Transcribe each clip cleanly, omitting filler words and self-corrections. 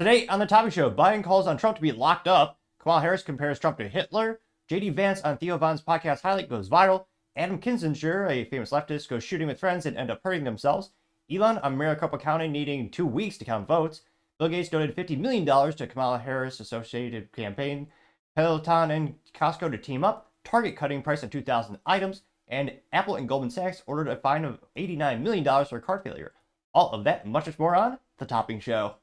Today on the Topic Show, Biden calls on Trump to be locked up. Kamala Harris compares Trump to Hitler. JD Vance on Theo Vance's podcast highlight goes viral. Adam Kinzinger, a famous leftist, goes shooting with friends and end up hurting themselves. Elon on Maricopa County needing 2 weeks to count votes. Bill Gates donated $50 million to Kamala Harris associated campaign. Peloton and Costco to team up. Target cutting price on 2,000 items. And Apple and Goldman Sachs ordered a fine of $89 million for car failure. All of that and much more on The Topping Show.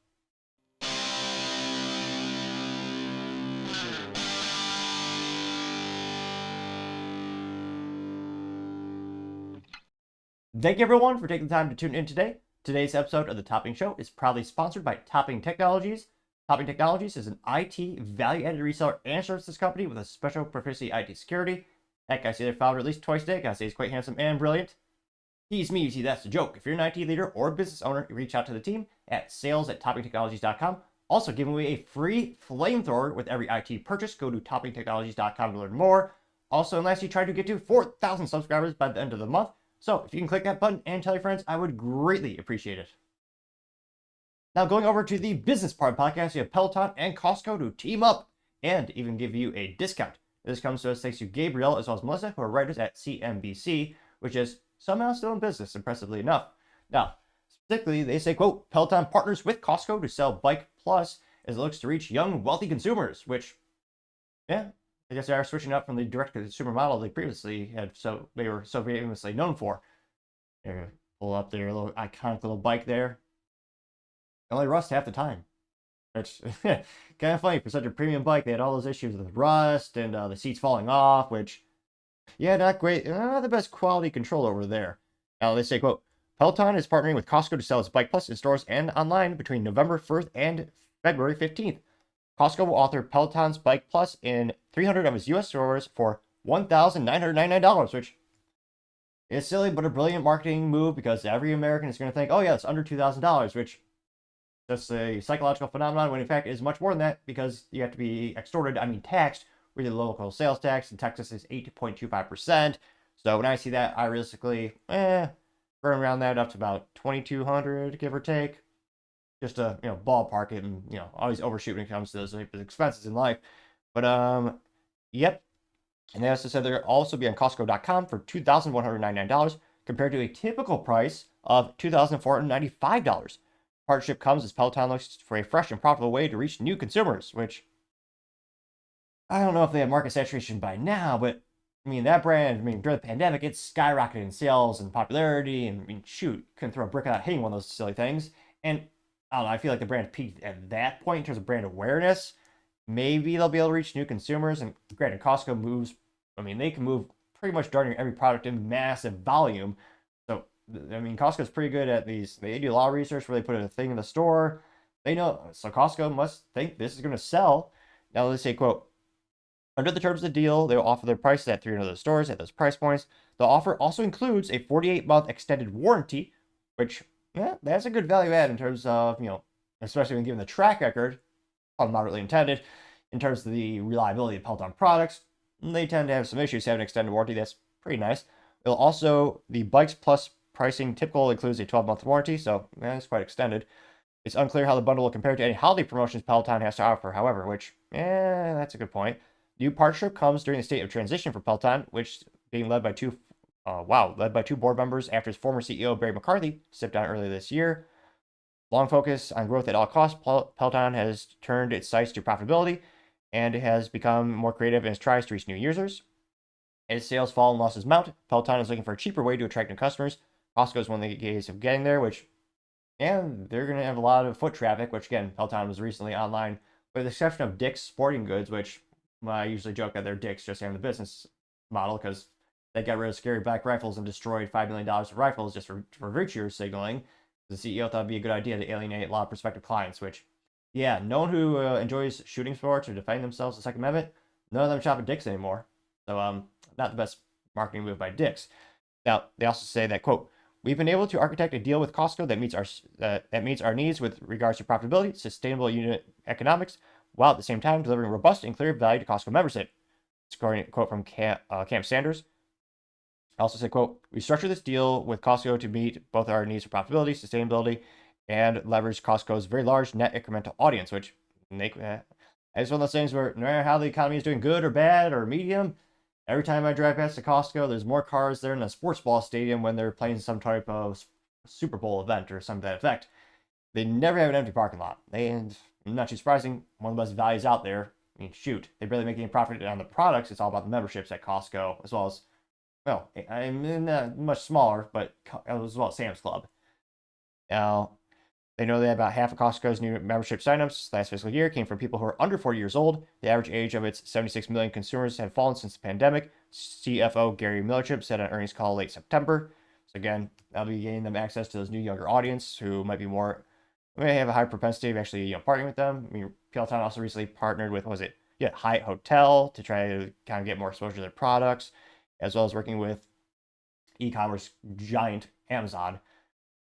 Thank you everyone for taking the time to tune in today. Today's episode of The Topping Show is proudly sponsored by Topping Technologies. Topping Technologies is an IT value-added reseller and services company with a special proficiency IT security. Heck, I see their founder at least twice a day. I say he's quite handsome and brilliant. He's me, you see, that's the joke. If you're an IT leader or business owner, you reach out to the team at sales@toppingtechnologies.com. Also giving away a free Flamethrower with every IT purchase. Go to toppingtechnologies.com to learn more. Also, unless you try to get to 4,000 subscribers by the end of the month. So if you can click that button and tell your friends, I would greatly appreciate it. Now going over to the business part of the podcast, you have Peloton and Costco to team up and even give you a discount. This comes to us thanks to Gabriel as well as Melissa, who are writers at CNBC, which is somehow still in business, impressively enough. Now, specifically, they say, quote, Peloton partners with Costco to sell Bike Plus as it looks to reach young, wealthy consumers, which, yeah, I guess they are switching up from the direct-to-consumer model they previously had, so they were so famously known for. There, pull up their little iconic little bike there. It only rusts half the time. Which kind of funny for such a premium bike. They had all those issues with rust and the seats falling off, which, yeah, not great. Not the best quality control over there. Now they say, quote, Peloton is partnering with Costco to sell its Bike Plus in stores and online between November 1st and February 15th. Costco will offer Peloton's Bike Plus in 300 of its U.S. stores for $1,999, which is silly but a brilliant marketing move because every American is going to think, oh yeah, it's under $2,000, which is just a psychological phenomenon when in fact it is much more than that because you have to be taxed with the local sales tax. In Texas is 8.25%. So when I see that, I realistically, burn around that up to about $2,200, give or take. Just to, ballpark it and, always overshoot when it comes to those expenses in life. But, yep. And they also said they'll also be on Costco.com for $2,199 compared to a typical price of $2,495. Partnership comes as Peloton looks for a fresh and profitable way to reach new consumers, which I don't know if they have market saturation by now, but that brand, during the pandemic, it's skyrocketed in sales and popularity. And shoot, couldn't throw a brick without hitting one of those silly things. And I don't know, I feel like the brand peaked at that point in terms of brand awareness. Maybe they'll be able to reach new consumers. And granted, Costco moves, they can move pretty much darn near every product in massive volume. So, Costco's pretty good at these. They do a lot of research where they put a thing in the store. They know, so Costco must think this is going to sell. Now they say, quote, under the terms of the deal, they will offer their prices at 300 of the stores at those price points. The offer also includes a 48-month extended warranty, which, yeah, that's a good value add in terms of, especially when given the track record, moderately intended, in terms of the reliability of Peloton products. They tend to have some issues having an extended warranty. That's pretty nice. It'll also, the Bikes Plus pricing typical includes a 12-month warranty, so it's quite extended. It's unclear how the bundle will compare to any holiday promotions Peloton has to offer, however, which, that's a good point. New partnership comes during the state of transition for Peloton, which being led by two board members after his former CEO, Barry McCarthy, stepped down earlier this year. Long focus on growth at all costs, Peloton has turned its sights to profitability and has become more creative in its tries to reach new users. As sales fall and losses mount, Peloton is looking for a cheaper way to attract new customers. Costco is one of the ways of getting there, which, they're going to have a lot of foot traffic, which, again, Peloton was recently online, with the exception of Dick's Sporting Goods, which I usually joke that they're dicks just having the business model because they got rid of scary black rifles and destroyed $5 million of rifles just for virtue signaling. The CEO thought it'd be a good idea to alienate a lot of prospective clients, which, yeah, no one who enjoys shooting sports or defending themselves the Second Amendment, none of them shop at Dick's anymore. So, not the best marketing move by Dick's. Now, they also say that, quote, we've been able to architect a deal with Costco that meets our needs with regards to profitability, sustainable unit economics, while at the same time delivering robust and clear value to Costco membership. It's a quote from Cam Sanders. I also said, quote, we structured this deal with Costco to meet both our needs for profitability, sustainability, and leverage Costco's very large net incremental audience, which it's one of those things where no matter how the economy is doing good or bad or medium, every time I drive past the Costco, there's more cars there in a sports ball stadium when they're playing some type of Super Bowl event or something to that effect. They never have an empty parking lot. And not too surprising, one of the best values out there. I mean, shoot, they barely make any profit on the products. It's all about the memberships at Costco, as well as, well, I'm much smaller, but as well as Sam's Club. Now, they know that about half of Costco's new membership signups last fiscal year came from people who are under 40 years old. The average age of its 76 million consumers had fallen since the pandemic. CFO Gary Millerchip said on an earnings call late September. So again, that'll be getting them access to those new younger audience who might be more, may have a high propensity of actually partnering with them. I mean, Peloton also recently partnered with, what was it? Yeah, Hyatt Hotel to try to kind of get more exposure to their products, as well as working with e-commerce giant Amazon.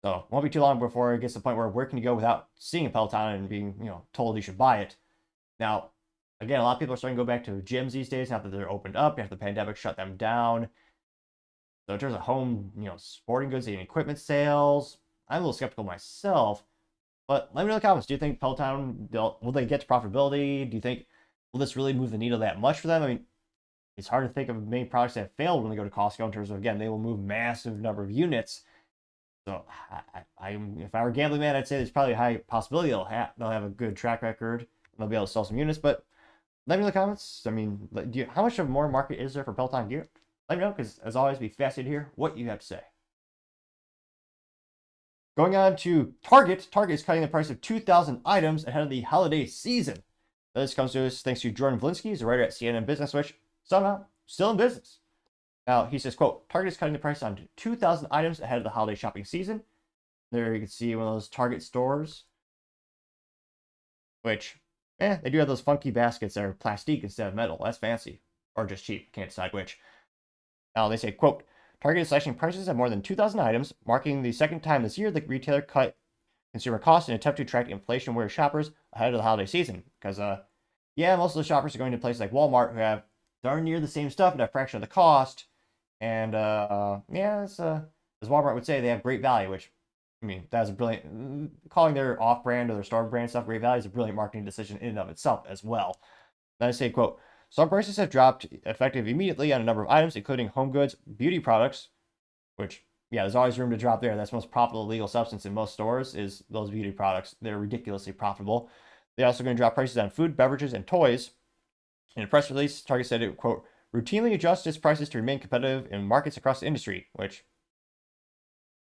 So it won't be too long before it gets to the point where can you go without seeing a Peloton and being, told you should buy it. Now, again, a lot of people are starting to go back to gyms these days now that they're opened up after the pandemic shut them down. So in terms of home, sporting goods and equipment sales, I'm a little skeptical myself. But let me know in the comments. Do you think Peloton, will they get to profitability? Do you think, will this really move the needle that much for them? I mean, it's hard to think of many products that have failed when they go to Costco in terms of, again, they will move massive number of units. So if I were a gambling man, I'd say there's probably a high possibility they'll have a good track record and they'll be able to sell some units. But let me know in the comments. I mean, how much of more market is there for Peloton gear? Let me know, because as always, be fascinated to hear what you have to say. Going on to Target. Target is cutting the price of 2,000 items ahead of the holiday season. This comes to us thanks to Jordan Valinsky, who's a writer at CNN Business, which somehow still in business. Now, he says, quote, Target is cutting the price on 2,000 items ahead of the holiday shopping season. There you can see one of those Target stores, which, they do have those funky baskets that are plastic instead of metal. That's fancy. Or just cheap. Can't decide which. Now, they say, quote, Target is slashing prices on more than 2,000 items, marking the second time this year the retailer cut consumer costs in an attempt to attract inflation-aware shoppers ahead of the holiday season. Because, most of the shoppers are going to places like Walmart who have darn near the same stuff at a fraction of the cost. And, as Walmart would say, they have great value, which, I mean, that's a brilliant, calling their off-brand or their store brand stuff great value is a brilliant marketing decision in and of itself as well. Then I say, quote, some prices have dropped effective immediately on a number of items, including home goods, beauty products, which, there's always room to drop there. That's the most profitable legal substance in most stores is those beauty products. They're ridiculously profitable. They're also going to drop prices on food, beverages, and toys. In a press release, Target said it, quote, routinely adjusts its prices to remain competitive in markets across the industry, which,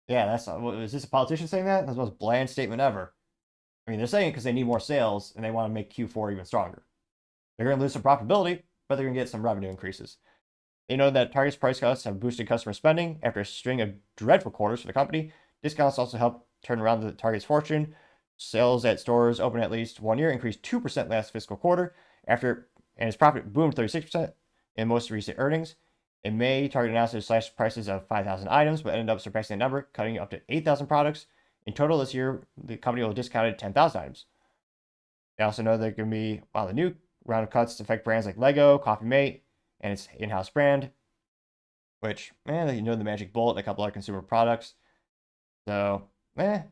is this a politician saying that? That's the most bland statement ever. I mean, they're saying it because they need more sales and they want to make Q4 even stronger. They're going to lose some profitability, but they're going to get some revenue increases. They know that Target's price cuts have boosted customer spending after a string of dreadful quarters for the company. Discounts also help turn around the Target's fortune. Sales at stores open at least 1 year increased 2% last fiscal quarter, and its profit boomed 36% in most recent earnings. In May, Target announced it slashed prices of 5,000 items, but ended up surpassing that number, cutting up to 8,000 products. In total this year, the company will have discounted 10,000 items. They also know there can be, the new round of cuts affect brands like Lego, Coffee Mate, and its in-house brand, which, the Magic Bullet and a couple other consumer products. So, it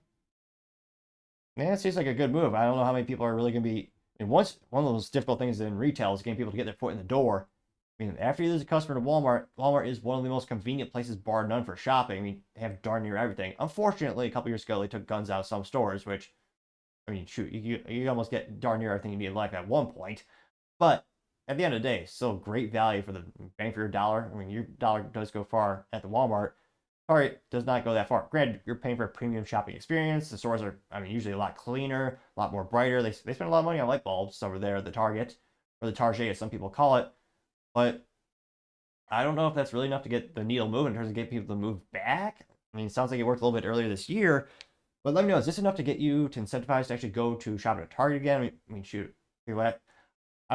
seems like a good move. I don't know how many people are really going to be, one of those difficult things in retail is getting people to get their foot in the door. I mean, after you lose a customer to Walmart, Walmart is one of the most convenient places, bar none, for shopping. I mean, they have darn near everything. Unfortunately, a couple years ago, they took guns out of some stores, which, I mean, shoot, you almost get darn near everything you need in life at one point. But at the end of the day, still great value for the bang for your dollar. I mean, your dollar does go far at the Walmart. Target does not go that far. Granted, you're paying for a premium shopping experience. The stores are, usually a lot cleaner, a lot more brighter. They spend a lot of money on light bulbs over there at the Target, or the Target as some people call it. But I don't know if that's really enough to get the needle moving in terms of getting people to move back. I mean, it sounds like it worked a little bit earlier this year. But let me know, is this enough to get you to incentivize to actually go to shop at a Target again? I mean, shoot. I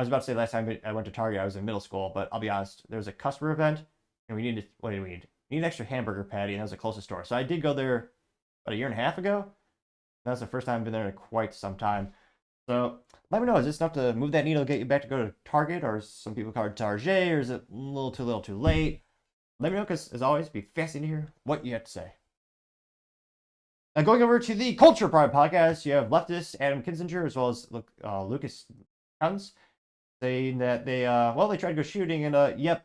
was about to say last time I went to Target, I was in middle school, but I'll be honest, there was a customer event, and we needed, what did we need? We needed an extra hamburger patty, and that was the closest store. So I did go there about a year and a half ago. That was the first time I've been there in quite some time. So let me know, is this enough to move that needle to get you back to go to Target, or some people call it Target, or is it a little too late? Let me know, because as always, it'd be fascinating to hear what you have to say. Now going over to the Culture Pride podcast, you have leftist Adam Kinzinger as well as Lucas Huns saying that they tried to go shooting and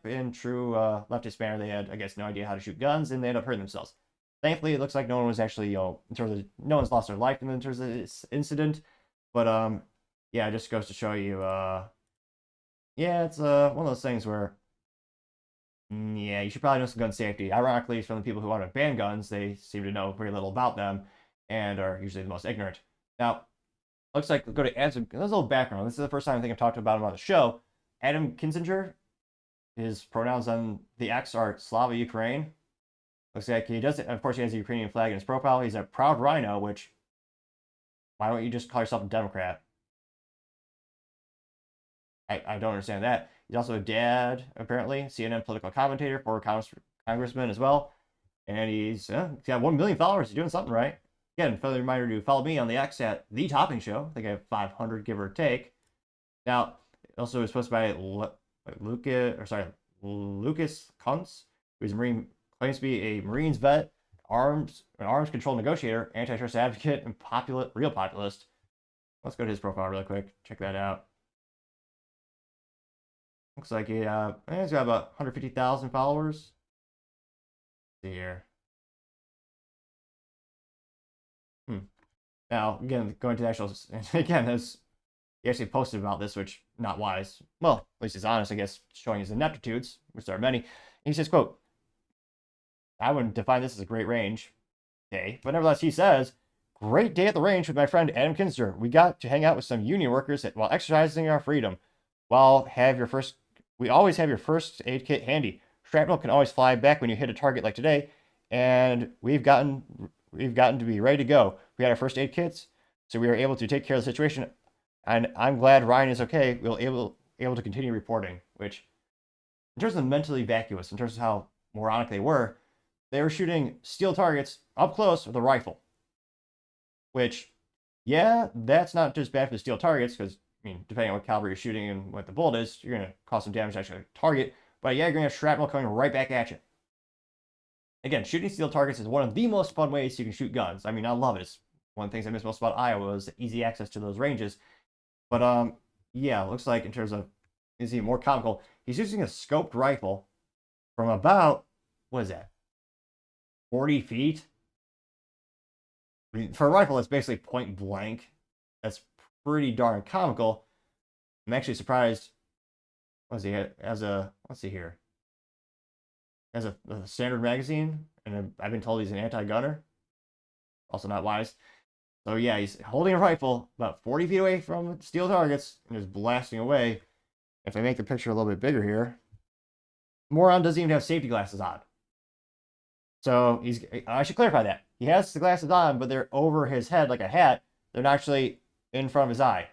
in true leftist manner, they had, I guess, no idea how to shoot guns and they ended up hurting themselves. Thankfully, it looks like no one was actually, in terms of no one's lost their life in terms of this incident. But yeah, it just goes to show you, yeah, it's one of those things where, yeah, you should probably know some gun safety. Ironically, from the people who want to ban guns, they seem to know very little about them and are usually the most ignorant. Now, looks like we'll go to Adam. There's a little background. This is the first time I think I've talked about him on the show. Adam Kinzinger, his pronouns on the X are Slava Ukraine. Looks like he does it. Of course, he has a Ukrainian flag in his profile. He's a proud rhino, which, why don't you just call yourself a Democrat? I don't understand that. He's also a dad, apparently, CNN political commentator, former congressman as well. And he's got 1 million followers. He's doing something right. Again, further reminder to follow me on the X at The Topping Show. I think I have 500, give or take. Now, also was posted by Lucas Kuntz, who's a Marine, claims to be a Marines vet, an arms control negotiator, antitrust advocate, and real populist. Let's go to his profile real quick. Check that out. Looks like he's got about 150,000 followers. Let's see here. Now, again, going to the actual, again, he actually posted about this, which not wise. Well, at least he's honest, I guess, showing his ineptitudes, which there are many. And he says, quote, I wouldn't define this as a great range day, but nevertheless, he says, great day at the range with my friend Adam Kinzinger. We got to hang out with some union workers while exercising our freedom. We always have your first aid kit handy. Shrapnel can always fly back when you hit a target like today, and we've gotten to be ready to go. We had our first aid kits, so we were able to take care of the situation, and I'm glad Ryan is okay. We'll able to continue reporting, which, in terms of mentally vacuous, in terms of how moronic they were shooting steel targets up close with a rifle, which, yeah, that's not just bad for the steel targets, because, I mean, depending on what caliber you're shooting and what the bullet is, you're going to cause some damage to actually target, but yeah, you're going to have shrapnel coming right back at you. Again, shooting steel targets is one of the most fun ways you can shoot guns. I mean, I love it. It's one of the things I miss most about Iowa was easy access to those ranges. But yeah, it looks like in terms of, is he more comical? He's using a scoped rifle from about, what is that, 40 feet? I mean, for a rifle, it's basically point blank. That's pretty darn comical. I'm actually surprised. Let's see, let's see here. As a standard magazine, and I've been told he's an anti-gunner. Also not wise. So yeah, he's holding a rifle about 40 feet away from steel targets and just blasting away. If I make the picture a little bit bigger here, moron doesn't even have safety glasses on. So I should clarify that. He has the glasses on, but they're over his head like a hat. They're not actually in front of his eye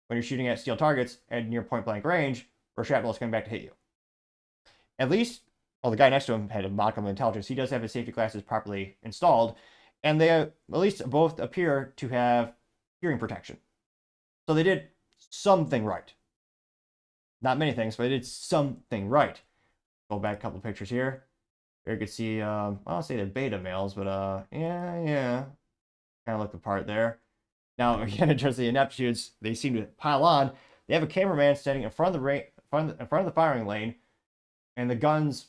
when you're shooting at steel targets at near point blank range where shrapnel is coming back to hit you. At least, well, the guy next to him had a modicum of intelligence. He does have his safety glasses properly installed, and they at least both appear to have hearing protection. So they did something right. Not many things, but they did something right. Go back a couple pictures here. Here you can see, I'll say they're beta males, but yeah, kind of look the part there. Now, again, in terms of the ineptitudes, they seem to pile on. They have a cameraman standing in front of the firing lane, and the guns,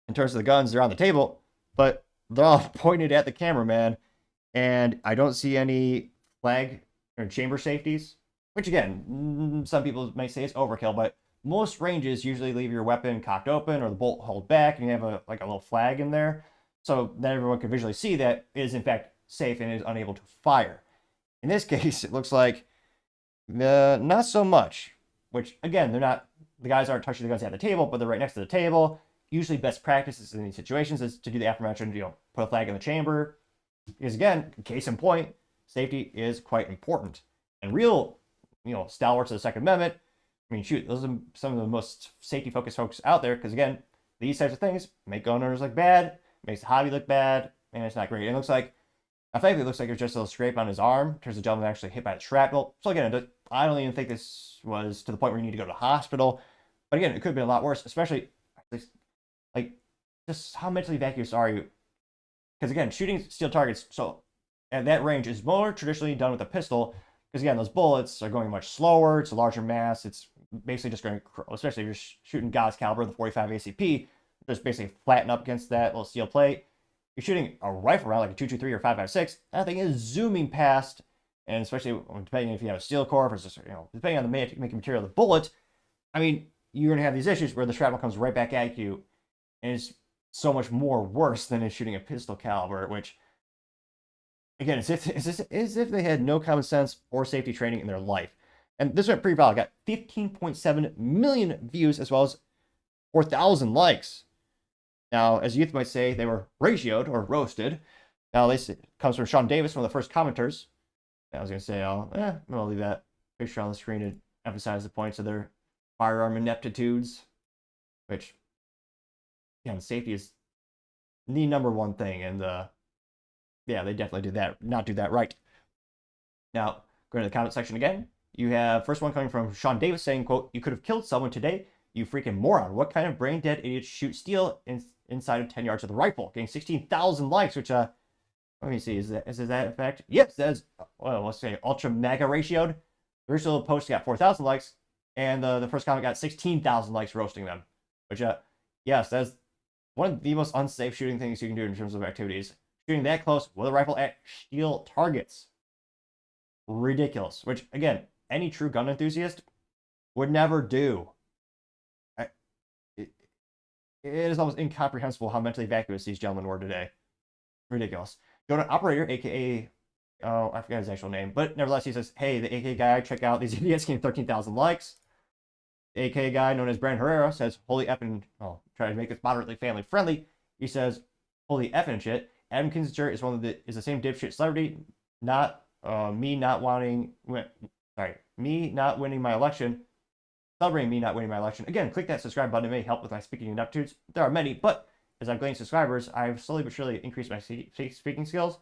in terms of the guns, they're on the table, but they're all pointed at the cameraman, and I don't see any flag or chamber safeties, which, again, some people may say it's overkill, but most ranges usually leave your weapon cocked open or the bolt held back, and you have a little flag in there, so that everyone can visually see that it is in fact safe and is unable to fire. In this case, it looks like not so much, which, again, the guys aren't touching the guns at the table, but they're right next to the table. Usually best practices in these situations is to do the aforementioned, put a flag in the chamber, because, again, case in point, safety is quite important. And real, stalwarts of the Second Amendment, I mean, shoot, those are some of the most safety-focused folks out there, because, again, these types of things make gun owners look bad, makes the hobby look bad, and it's not great. It looks like, I think it looks like it was just a little scrape on his arm. There's a gentleman actually hit by the shrapnel. So again, I don't even think this was to the point where you need to go to the hospital. But again, it could have been a lot worse, especially, like, just how mentally vacuous are you? Because again, shooting steel targets, so at that range is more traditionally done with a pistol, because again, those bullets are going much slower. It's a larger mass. It's basically just going, especially if you're shooting Gauss caliber, the 45 ACP, just basically flatten up against that little steel plate. You're shooting a rifle round like a 223 or 556, that thing is zooming past, and especially depending if you have a steel core versus, depending on the making material of the bullet, I mean, you're going to have these issues where the shrapnel comes right back at you, and it's so much more worse than is shooting a pistol caliber, which, again, it's as if they had no common sense or safety training in their life. And this went pretty viral. Got 15.7 million views as well as 4,000 likes. Now, as youth might say, they were ratioed or roasted. Now, this comes from Sean Davis, one of the first commenters. I was going to say, I'm going to leave that picture on the screen to emphasize the points of their firearm ineptitudes, which, safety is the number one thing. And, they definitely not do that right. Now, going to the comment section again. You have first one coming from Sean Davis saying, quote, "You could have killed someone today, you freaking moron. What kind of brain dead idiots shoot steel inside of 10 yards of the rifle?" Getting 16,000 likes, which, let me see, is that in fact? Yes, says, let's say ultra mega ratioed. The original post got 4,000 likes, and the first comment got 16,000 likes roasting them. Which, yes, that's one of the most unsafe shooting things you can do in terms of activities. Shooting that close with a rifle at steel targets. Ridiculous. Which, again, any true gun enthusiast would never do. It is almost incomprehensible how mentally vacuous these gentlemen were today. Ridiculous. Donut Operator, aka, I forgot his actual name, but nevertheless, he says, "Hey, the AK guy, check out these idiots getting 13,000 likes." The AK guy, known as Brandon Herrera, says, "Holy effing," try to make this moderately family friendly. He says, "Holy effing shit. Adam Kinzinger is the same dipshit celebrity, me not winning my election, celebrating me not winning my election." Again, click that subscribe button. It may help with my speaking ineptitudes. There are many, but as I've gained subscribers, I've slowly but surely increased my speaking skills.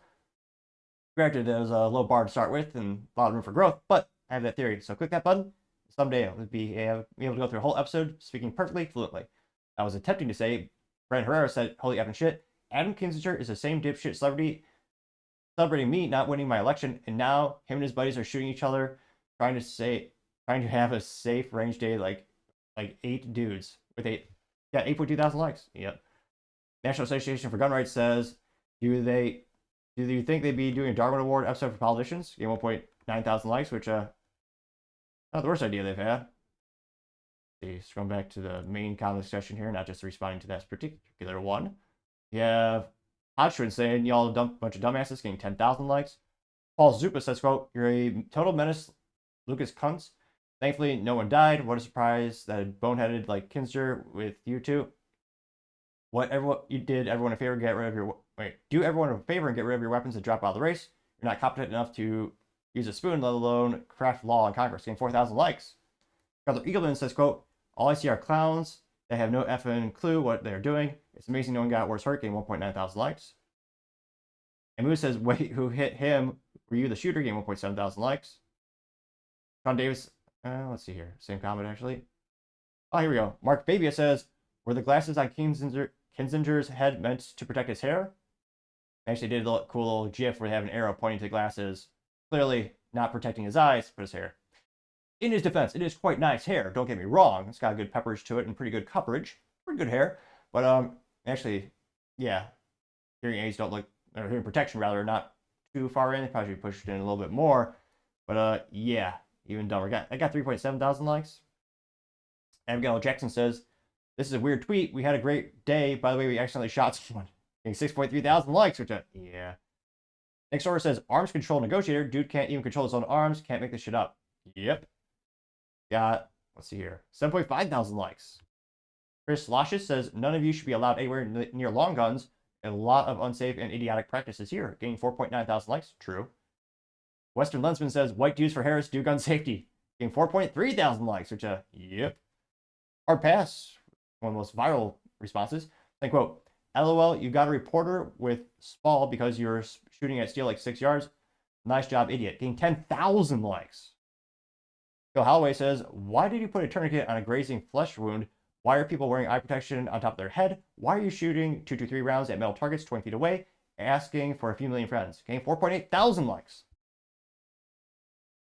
Granted, there's a low bar to start with and a lot of room for growth, but I have that theory. So click that button. Someday I'll be able to go through a whole episode speaking perfectly fluently. I was attempting to say, Brandon Herrera said, "Holy effing shit. Adam Kinzinger is the same dipshit celebrity celebrating me not winning my election, and now him and his buddies are shooting each other, trying to have a safe range day like 8 dudes with 8.2 thousand likes." Yep. National Association for Gun Rights says, do you think they'd be doing a Darwin Award episode for politicians? Getting 1.9 thousand likes, which not the worst idea they've had. Let's go back to the main comment discussion here, not just responding to that particular one. You have Hodgson saying, "Y'all a bunch of dumbasses," getting 10,000 likes. Paul Zupa says, quote, "You're a total menace, Lucas Kuntz. Thankfully, no one died. What a surprise that a boneheaded like Kinzinger with you two. Do everyone a favor and get rid of your weapons and drop out of the race. You're not competent enough to use a spoon, let alone craft law in Congress." Getting 4,000 likes. Brother Eagleman says, quote, "All I see are clowns. They have no effing clue what they're doing. It's amazing no one got worse hurt." Getting 1.9 thousand likes. And Moose says, "Wait, who hit him? Were you the shooter?" Getting 1.7 thousand likes. Sean Davis, let's see here. Same comment, actually. Oh, here we go. Mark Babia says, "Were the glasses on Kinzinger's head meant to protect his hair?" Actually did a cool little gif where they have an arrow pointing to the glasses. Clearly not protecting his eyes, but his hair. In his defense, it is quite nice hair. Don't get me wrong. It's got a good pepperage to it and pretty good coverage. Pretty good hair. But, actually, yeah. Hearing aids don't look, or hearing protection rather, not too far in. They probably should be pushed in a little bit more. But, yeah. Even dumber. I got 3.7 thousand likes. Abigail Jackson says, "This is a weird tweet. We had a great day. By the way, we accidentally shot someone." Getting 6.3 thousand likes, which, yeah. Next order says, "Arms control negotiator. Dude can't even control his own arms. Can't make this shit up." Yep. Got, let's see here, 7.5 thousand likes. Chris Lashes says, "None of you should be allowed anywhere near long guns. A lot of unsafe and idiotic practices here." Getting 4.9 thousand likes. True. Western Lensman says, "White dudes for Harris do gun safety." Getting 4.3 thousand likes, which, yep. Hard pass, one of the most viral responses. Then quote, "LOL, you got a reporter with Spall because you're shooting at steel like 6 yards. Nice job, idiot." Getting 10,000 likes. Phil Holloway says, "Why did you put a tourniquet on a grazing flesh wound? Why are people wearing eye protection on top of their head? Why are you shooting 223 rounds at metal targets 20 feet away? asking for a few million friends. Getting 4.8 thousand likes.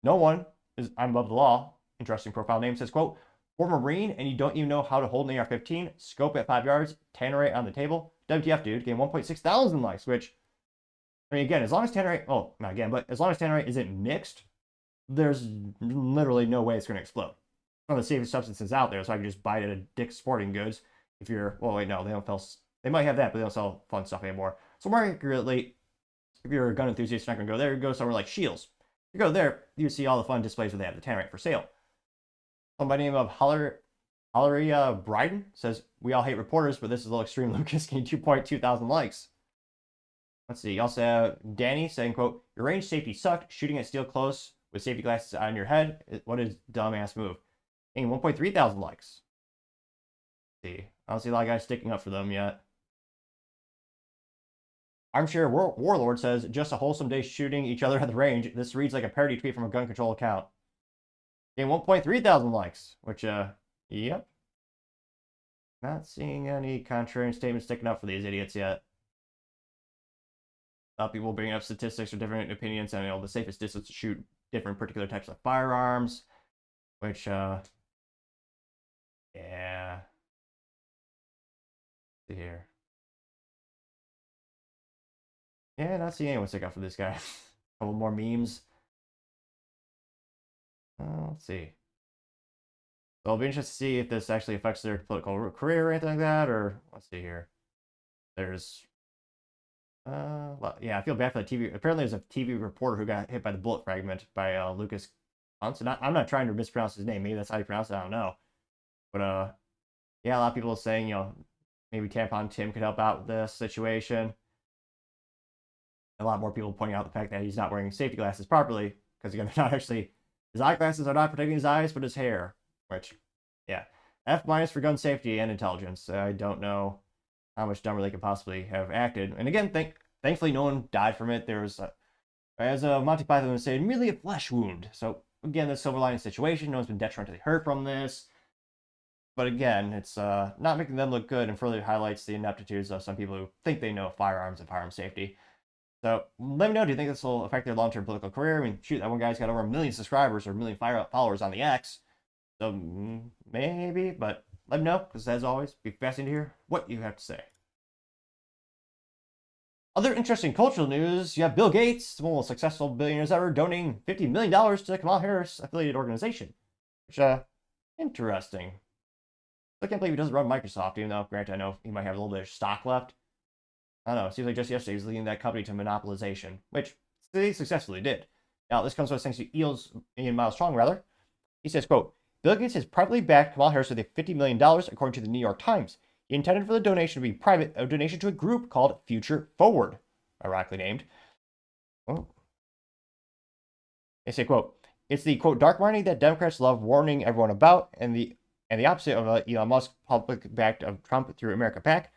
No one is I'm above the law. Interesting profile name. Says, quote, former Marine and you don't even know how to hold an AR-15. Scope at 5 yards. Tannerite on the table. WTF, dude. Getting 1.6 thousand likes, which, I mean, again, as long as Tannerite, oh, not again, but as long as Tannerite isn't mixed, there's literally no way it's going to explode. One of the safest substances out there, so I can just buy it at Dick's Sporting Goods. If you're, well, wait, no, they don't sell, they might have that, but they don't sell fun stuff anymore. So more accurately, if you're a gun enthusiast, you're not going to go there. You go somewhere like Shields. You go there, you see all the fun displays where they have the Tannerite for sale. Someone by the name of Halleria Bryden says, we all hate reporters, but this is a little extreme. Lucas getting 2.2 thousand likes. Let's see. You also have Danny saying, quote, your range safety sucked. Shooting at steel close with safety glasses on your head. What a dumbass move. Getting 1.3 thousand likes. Let's see. I don't see a lot of guys sticking up for them yet. Armchair Warlord says, just a wholesome day shooting each other at the range. This reads like a parody tweet from a gun control account. Getting 1.3 thousand likes, which, yep. Not seeing any contrarian statements sticking up for these idiots yet. People bringing up statistics or different opinions on, you know, the safest distance to shoot different particular types of firearms, which, yeah. Let's see here. Yeah, not seeing anyone stick up for this guy. A couple more memes. Let's see. So I'll be interested to see if this actually affects their political career or anything like that, or let's see here. There's, well, yeah, I feel bad for the TV. Apparently, there's a TV reporter who got hit by the bullet fragment by Lucas Vance. And I'm not trying to mispronounce his name. Maybe that's how you pronounce it. I don't know. But yeah, a lot of people are saying, you know, maybe Tampon Tim could help out with this situation. A lot more people pointing out the fact that he's not wearing safety glasses properly because again, they're not actually, his eyeglasses are not protecting his eyes, but his hair. Which, yeah, F- for gun safety and intelligence. I don't know how much dumber they could possibly have acted. And again, thankfully, no one died from it. There was, as Monty Python would say, merely a flesh wound. So again, the silver lining situation. No one's been detrimentally hurt from this. But again, it's not making them look good and further highlights the ineptitudes of some people who think they know firearms and firearm safety. So let me know, do you think this will affect their long-term political career? I mean, shoot, that one guy's got over 1 million subscribers or 1 million followers on the X. So maybe, but let me know, because as always, be fascinated to hear what you have to say. Other interesting cultural news, you have Bill Gates, one of the most successful billionaires ever, donating $50 million to the Kamala Harris affiliated organization. Which, interesting. I can't believe he doesn't run Microsoft, even though, granted, I know he might have a little bit of stock left. I don't know, it seems like just yesterday he was leading that company to monopolization, which they successfully did. Now, this comes to us thanks to Ian Miles Strong, rather. He says, quote, Bill Gates has privately backed Kamala Harris with $50 million, according to the New York Times. He intended for the donation to be private, a donation to a group called Future Forward, ironically named. Oh. They say, quote, it's the, quote, dark money that Democrats love warning everyone about, and the opposite of Elon Musk public backed of Trump through America PAC.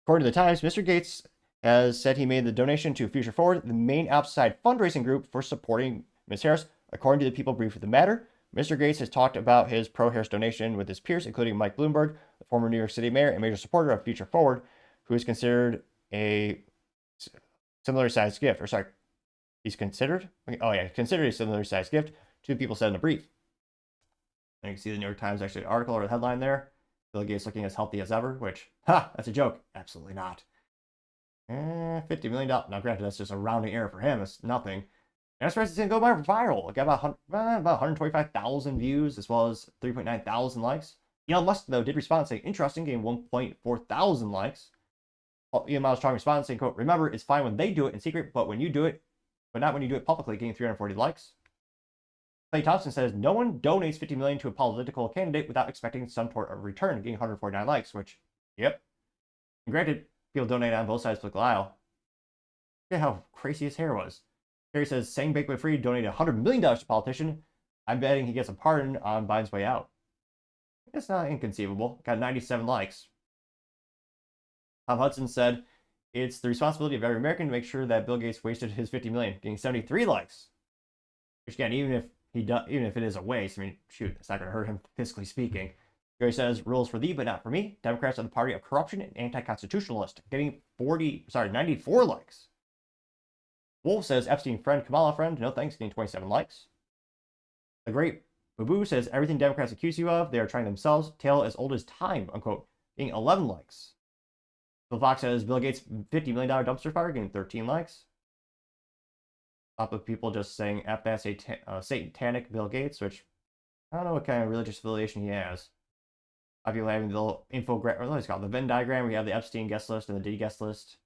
According to the Times, Mr. Gates has said he made the donation to Future Forward, the main outside fundraising group for supporting Ms. Harris. According to the people briefed with the matter, Mr. Gates has talked about his pro-Harris donation with his peers, including Mike Bloomberg, the former New York City mayor and major supporter of Future Forward, who is considered a similar sized gift. Or sorry, he's considered? Oh yeah, considered a similar sized gift to the people said in the brief. And you can see the New York Times actually article or the headline there. Bill Gates looking as healthy as ever, which, that's a joke. Absolutely not. $50 million. Now, granted, that's just a rounding error for him. It's nothing. And I'm surprised it's going to go viral. It got about 125,000 views as well as 3.9 thousand likes. Elon Musk, though, did respond saying, interesting, getting 1.4 thousand likes. Elon Musk strong response saying, quote, remember, it's fine when they do it in secret, but when you do it, but not when you do it publicly, getting 340 likes. Clay Thompson says, no one donates $50 million to a political candidate without expecting some sort of return, getting 149 likes, which, yep. And granted, people donate on both sides of the political aisle. Look at how crazy his hair was. Terry says, Sang Bankman-Fried donated $100 million to a politician. I'm betting he gets a pardon on Biden's way out. It's not inconceivable. Got 97 likes. Tom Hudson said, it's the responsibility of every American to make sure that Bill Gates wasted his $50 million, getting 73 likes. Which again, even if it is a waste, I mean, shoot, it's not going to hurt him fiscally speaking. Gary says, rules for thee, but not for me. Democrats are the party of corruption and anti-constitutionalist, getting 94 likes. Wolf says Epstein friend, Kamala friend, no thanks, getting 27 likes. The Great Boo says everything Democrats accuse you of, they are trying themselves. Tale as old as time, unquote, getting 11 likes. Phil Fox says Bill Gates $50 million dumpster fire, getting 13 likes. Top of people just saying F that satanic Bill Gates, which I don't know what kind of religious affiliation he has. A lot of people having the little infographic, or what is it called, the Venn diagram, where you have the Epstein guest list and the Diddy guest list.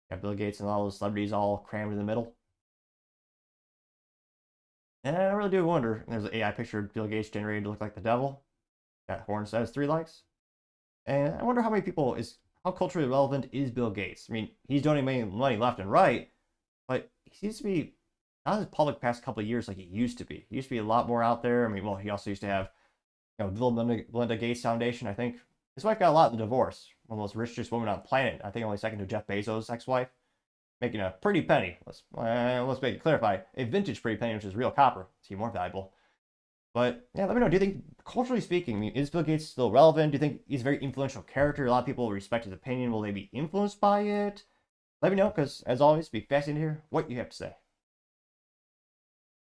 You have Bill Gates and all those celebrities all crammed in the middle. And I really do wonder, there's an AI picture of Bill Gates generated to look like the devil. That horn says 3 likes. And I wonder how many people how culturally relevant is Bill Gates? I mean, he's donating money left and right, but he seems to be not as public past couple of years like he used to be. He used to be a lot more out there. I mean, well, he also used to have, the Melinda Gates Foundation, I think. His wife got a lot in the divorce. One of the most richest women on the planet. I think only second to Jeff Bezos' ex-wife. Making a pretty penny. Let's make it clarify. A vintage pretty penny, which is real copper. It's even more valuable. But yeah, let me know. Do you think, culturally speaking, I mean, is Bill Gates still relevant? Do you think he's a very influential character? A lot of people respect his opinion. Will they be influenced by it? Let me know, because as always, it'd be fascinating to hear what you have to say.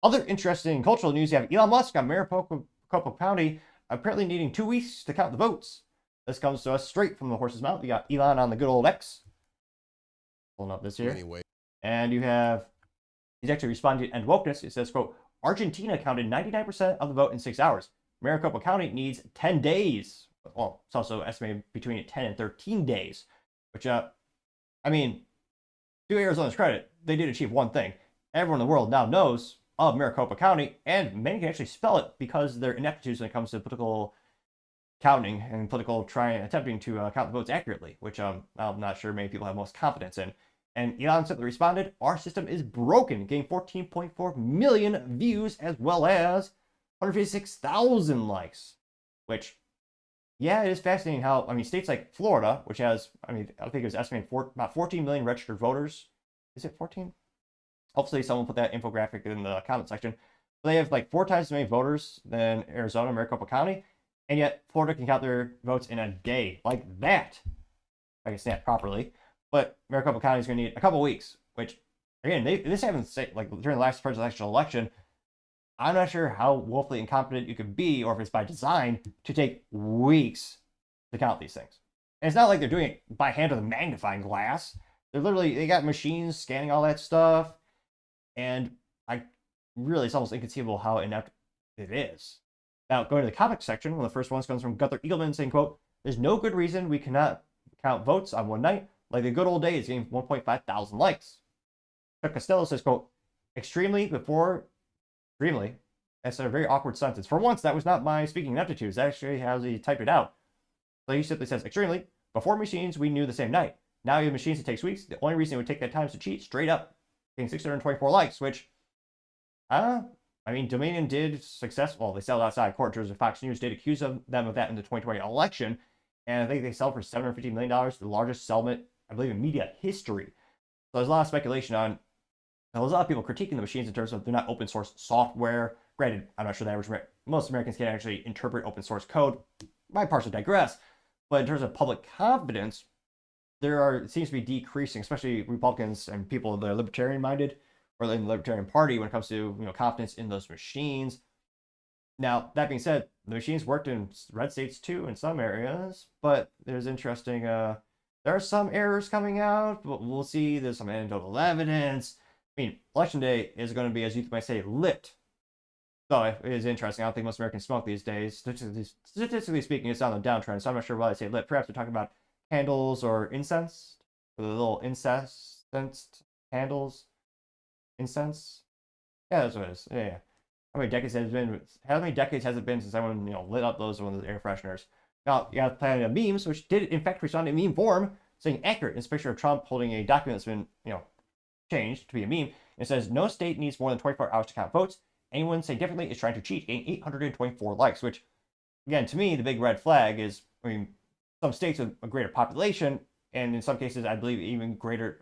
Other interesting cultural news, you have Elon Musk on Maricopa County apparently needing 2 weeks to count the votes. This comes to us straight from the horse's mouth. We got Elon on the good old X. Pulling up this here. Anyway. And you have, he's actually responding to End Wokeness. It says, quote, Argentina counted 99% of the vote in 6 hours. Maricopa County needs 10 days. Well, it's also estimated between 10 and 13 days. Which, I mean, to Arizona's credit, they did achieve one thing. Everyone in the world now knows of Maricopa County, and many can actually spell it because of their ineptitude when it comes to political counting and attempting to count the votes accurately, which I'm not sure many people have most confidence in. And Elon simply responded, our system is broken, getting 14.4 million views as well as 156,000 likes. Which, yeah, it is fascinating how, I mean, states like Florida, which has, I mean, I think it was estimated about 14 million registered voters. Is it 14? Hopefully someone put that infographic in the comment section. They have like 4 times as many voters than Arizona, Maricopa County, and yet Florida can count their votes in a day like that. If I can say it properly. But Maricopa County is going to need a couple weeks, which, again, this happened like during the last presidential election. I'm not sure how woefully incompetent you could be, or if it's by design, to take weeks to count these things. And it's not like they're doing it by hand with a magnifying glass. They got machines scanning all that stuff. And it's almost inconceivable how inept it is. Now, going to the comment section, one of the first ones comes from Gunther Eagleman saying, quote, there's no good reason we cannot count votes on one night, like the good old days, getting 1.5 thousand likes. Chuck Costello says, quote, extremely. That's a very awkward sentence. For once, that was not my speaking ineptitude. That's actually how he typed it out. So he simply says, extremely. Before machines, we knew the same night. Now you have machines that takes weeks. The only reason it would take that time is to cheat straight up. Getting 624 likes, which, I mean, Dominion did successful. They settled outside court. In terms of Fox News did accuse them of that in the 2020 election. And I think they settled for $750 million, the largest settlement, I believe, in media history. So there's a lot of speculation on, there's a lot of people critiquing the machines in terms of they're not open source software. Granted, I'm not sure that most Americans can actually interpret open source code. My parts would digress. But in terms of public confidence, it seems to be decreasing, especially Republicans and people that are libertarian-minded or in the Libertarian Party when it comes to confidence in those machines. Now, that being said, the machines worked in red states too in some areas, but there's interesting, there are some errors coming out, but we'll see. There's some anecdotal evidence. I mean, election day is going to be, as you might say, lit. So it is interesting. I don't think most Americans smoke these days. Statistically speaking, it's on the downtrend, so I'm not sure why they say lit. Perhaps they're talking about candles or incense, or the little incense candles. Incense? Yeah, that's what it is. Yeah. How many decades has it been since someone lit up those ones with air fresheners? Now you got plenty of memes, which did in fact respond in meme form, saying accurate. It's a picture of Trump holding a document that's been changed to be a meme. It says no state needs more than 24 hours to count votes. Anyone saying differently is trying to cheat, getting 824 likes. Which, again, to me, the big red flag is, I mean, some states with a greater population, and in some cases, I believe even greater,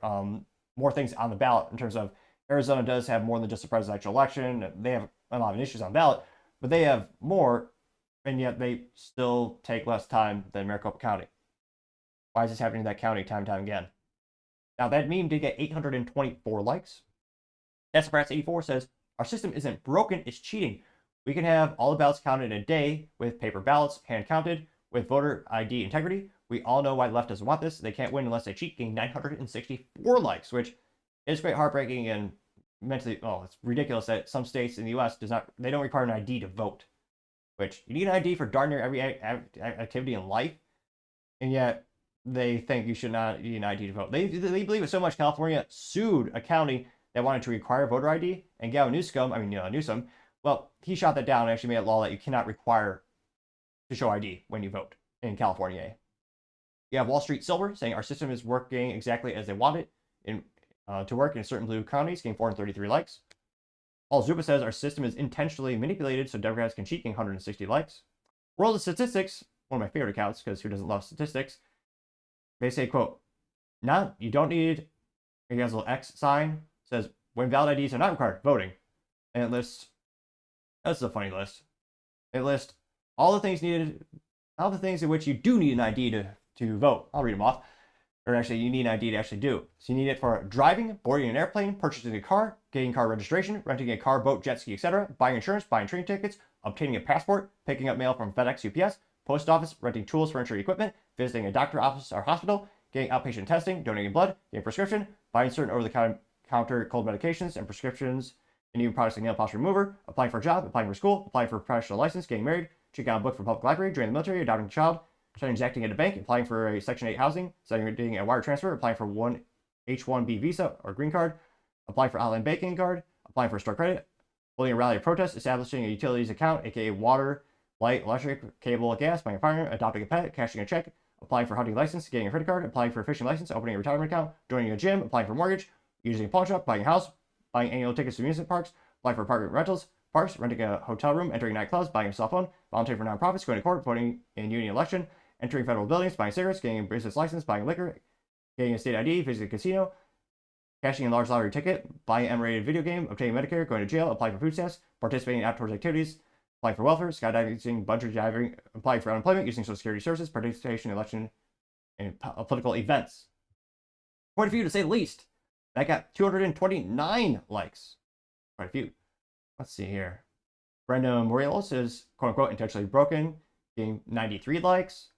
more things on the ballot in terms of Arizona does have more than just a presidential election. They have a lot of issues on ballot, but they have more, and yet they still take less time than Maricopa County. Why is this happening in that county time and time again? Now, that meme did get 824 likes. SFRats84 says, our system isn't broken, it's cheating. We can have all the ballots counted in a day with paper ballots, hand counted, with voter ID integrity. We all know why the left doesn't want this. They can't win unless they cheat, getting 964 likes, which is quite heartbreaking and mentally, it's ridiculous that some states in the U.S. they don't require an ID to vote, which you need an ID for darn near every activity in life, and yet they think you should not need an ID to vote. They believe it so much. California sued a county that wanted to require voter ID, and Gavin Newsom, well, he shot that down and actually made a law that you cannot require to show ID when you vote in California. You have Wall Street Silver saying our system is working exactly as they want it to work in certain blue counties, getting 433 likes. Paul Zuba says our system is intentionally manipulated so Democrats can cheat, getting 160 likes. World of Statistics, one of my favorite accounts because who doesn't love statistics? They say, quote, you don't need, he has a little X sign, says when valid IDs are not required, voting. And it lists, that's a funny list. It lists all the things in which you do need an ID to vote. I'll read them off. Or actually, you need an ID to actually do. So you need it for driving, boarding an airplane, purchasing a car, getting car registration, renting a car, boat, jet ski, etc., buying insurance, buying train tickets, obtaining a passport, picking up mail from FedEx, UPS, post office, renting tools, furniture, equipment, visiting a doctor office or hospital, getting outpatient testing, donating blood, getting a prescription, buying certain over-the-counter cold medications and prescriptions, and even products like nail polish remover, applying for a job, applying for school, applying for a professional license, getting married, checking out a book from public library, joining the military, adopting a child, transacting at a bank, applying for a Section 8 housing, setting a wire transfer, applying for one H-1B visa or green card, applying for online banking card, applying for a store credit, holding a rally or protest, establishing a utilities account, aka water, light, electric, cable, gas, buying a firearm, adopting a pet, cashing a check, applying for hunting license, getting a credit card, applying for a fishing license, opening a retirement account, joining a gym, applying for a mortgage, using a pawn shop, buying a house, buying annual tickets to amusement parks, applying for apartment rentals, parks, renting a hotel room, entering nightclubs, buying a cell phone, volunteering for nonprofits, going to court, voting in union election, entering federal buildings, buying cigarettes, getting a business license, buying liquor, getting a state ID, visiting a casino, cashing a large lottery ticket, buying an M-rated video game, obtaining Medicare, going to jail, applying for food stamps, participating in outdoors activities, applying for welfare, skydiving, bungee diving, applying for unemployment, using social security services, participation in election and political events. Quite a few to say the least. That got 229 likes. Quite a few. Let's see here. Brenda Morelos is quote-unquote intentionally broken, getting 93 likes.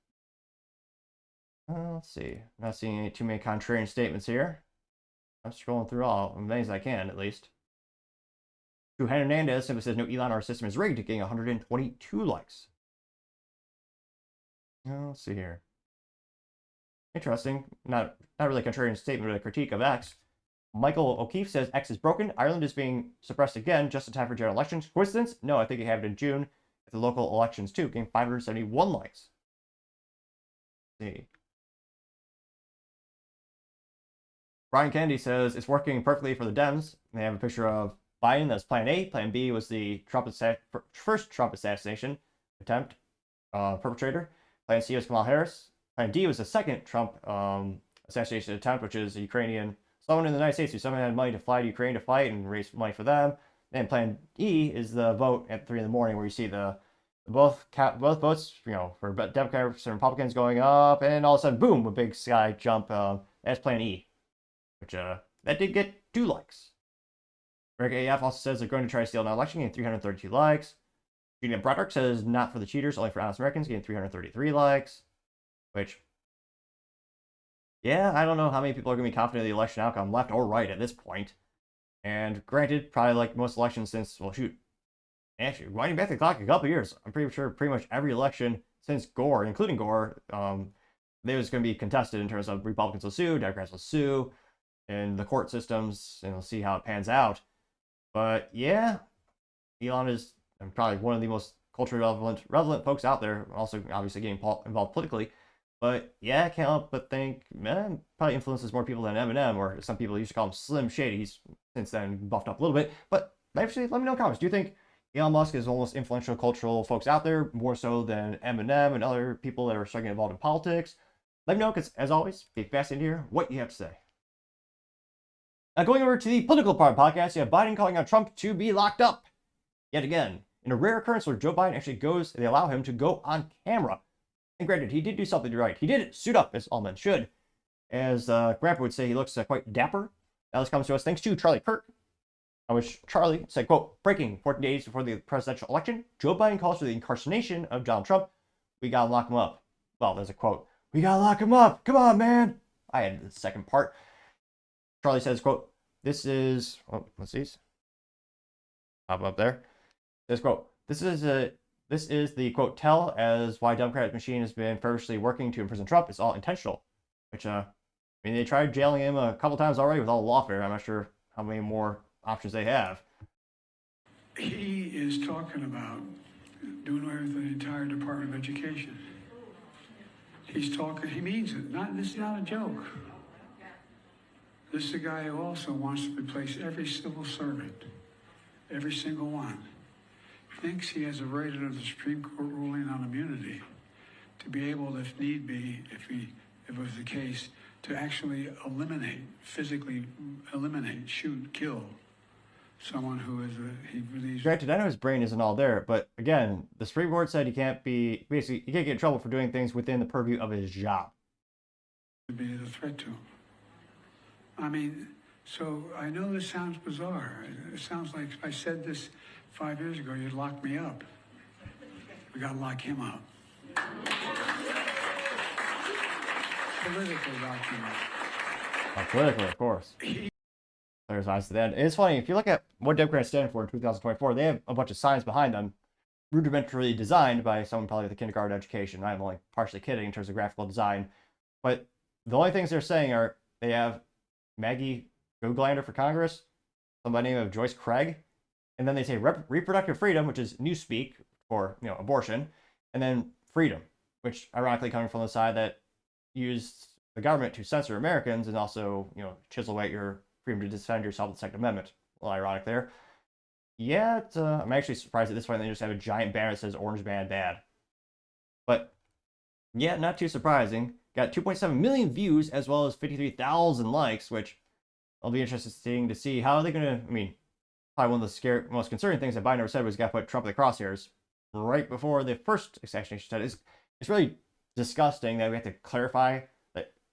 Let's see. I'm not seeing too many contrarian statements here. I'm scrolling through all as many as I can, at least. Drew Hernandez simply says, no, Elon, our system is rigged, getting 122 likes. Let's see here. Interesting. Not really a contrarian statement, but a critique of X. Michael O'Keefe says, X is broken. Ireland is being suppressed again just in time for general elections. Coincidence? No, I think it happened in June at the local elections, too, getting 571 likes. Let's see. Brian Kennedy says it's working perfectly for the Dems. They have a picture of Biden. That's Plan A. Plan B was the first Trump assassination attempt perpetrator. Plan C was Kamala Harris. Plan D was the second Trump assassination attempt, which is a Ukrainian, someone in the United States who someone had money to fly to Ukraine to fight and raise money for them. And Plan E is the vote at 3 in the morning, where you see both votes, for Democrats and Republicans going up, and all of a sudden, boom, a big sky jump. That's Plan E. Which, that did get 2 likes. Greg AF also says they're going to try to steal an election, getting 332 likes. Julian Broderick says not for the cheaters, only for honest Americans, getting 333 likes. Which, yeah, I don't know how many people are going to be confident in the election outcome, left or right, at this point. And granted, probably like most elections since, well, shoot. Actually, winding back the clock a couple years, I'm pretty sure pretty much every election since Gore, including Gore, there was going to be contested in terms of Republicans will sue, Democrats will sue, in the court systems, and we'll see how it pans out. But yeah, Elon is probably one of the most culturally relevant folks out there, also obviously getting involved politically. But yeah, I can't help but think, man, probably influences more people than Eminem, or some people used to call him Slim Shady. He's since then buffed up a little bit. But actually, let me know in the comments. Do you think Elon Musk is one of the most influential cultural folks out there, more so than Eminem and other people that are starting to get involved in politics? Let me know, because as always, be fascinated to hear what you have to say. Now, going over to the political part of the podcast, you have Biden calling on Trump to be locked up. Yet again, in a rare occurrence where Joe Biden actually they allow him to go on camera. And granted, he did do something right. He did suit up, as all men should. As Grandpa would say, he looks quite dapper. Now this comes to us thanks to Charlie Kirk. On which Charlie said, quote, breaking 14 days before the presidential election, Joe Biden calls for the incarceration of Donald Trump. We gotta lock him up. Well, there's a quote. We gotta lock him up. Come on, man. I added the second part. Charlie says, quote, this is, oh, what's these? Pop up there. This quote, this is the quote, tell as why Democrat machine has been feverishly working to imprison Trump. It's all intentional. Which, I mean, they tried jailing him a couple times already with all the lawfare. I'm not sure how many more options they have. He is talking about doing away with the entire Department of Education. He's talking, he means it. This is not a joke. This is a guy who also wants to replace every civil servant, every single one. Thinks he has a right under the Supreme Court ruling on immunity to be able, if need be, if it was the case, to actually physically eliminate, shoot, kill someone who is he believes. Granted, I know his brain isn't all there, but again, the Supreme Court said he can't get in trouble for doing things within the purview of his job. To be a threat to him. I mean, so I know this sounds bizarre. It sounds like if I said this 5 years ago, you'd lock me up. We gotta lock him up. Politically lock him up. Oh, politically, of course. There's eyes to the end. It's funny, if you look at what Democrats stand for in 2024, they have a bunch of signs behind them, rudimentarily designed by someone probably with a kindergarten education. I'm only partially kidding in terms of graphical design. But the only things they're saying are they have Maggie Goglander for Congress, somebody by the name of Joyce Craig, and then they say reproductive freedom, which is newspeak for abortion, and then freedom, which ironically coming from the side that used the government to censor Americans and also chisel away at your freedom to defend yourself with the Second Amendment. A little ironic there. Yeah, I'm actually surprised at this point they just have a giant banner that says Orange Man Bad. But yeah, not too surprising. Got 2.7 million views as well as 53,000 likes, which I'll be interested to see how are they going to. I mean, probably one of the most concerning things that Biden ever said was got to put Trump in the crosshairs right before the first assassination attempt. It's really disgusting that we have to clarify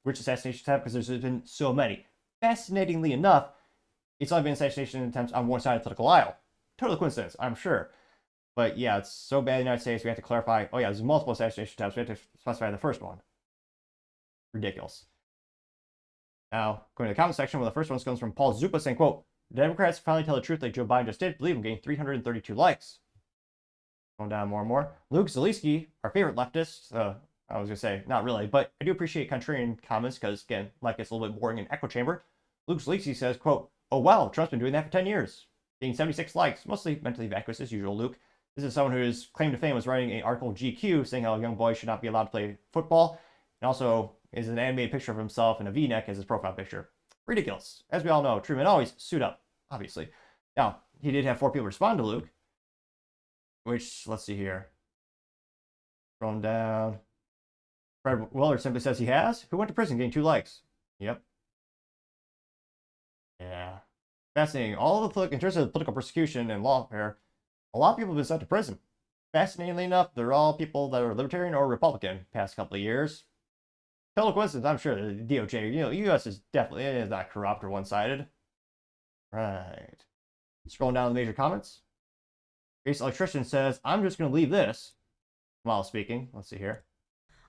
which assassination attempt because there's been so many. Fascinatingly enough, it's only been assassination attempts on one side of the political aisle. Total coincidence, I'm sure. But yeah, it's so bad in the United States, we have to clarify, oh yeah, there's multiple assassination attempts, we have to specify the first one. Ridiculous. Now, going to the comment section, one of the first ones comes from Paul Zupa saying, quote, Democrats finally tell the truth like Joe Biden just did, believe him, getting 332 likes. Going down more and more. Luke Zaleski, our favorite leftist, I was going to say, not really, but I do appreciate contrarian comments because, again, like it's a little bit boring in echo chamber. Luke Zaleski says, quote, oh wow, Trump's been doing that for 10 years. Getting 76 likes, mostly mentally vacuous as usual, Luke. This is someone whose claim to fame was writing an article in GQ saying how young boys should not be allowed to play football, and also is an animated picture of himself in a V-neck as his profile picture. Ridiculous. As we all know, true men always suit up, obviously. Now, he did have 4 people respond to Luke, which, let's see here. Scrolling down. Fred Willard simply says he has. Who went to prison getting 2 likes? Yep. Yeah. Fascinating. In terms of political persecution and lawfare, a lot of people have been sent to prison. Fascinatingly enough, they're all people that are libertarian or Republican past couple of years. Total coincidence, I'm sure. The DOJ, U.S. is definitely not corrupt or one-sided. Right. Scrolling down the major comments. Grace Electrician says, I'm just going to leave this while speaking. Let's see here.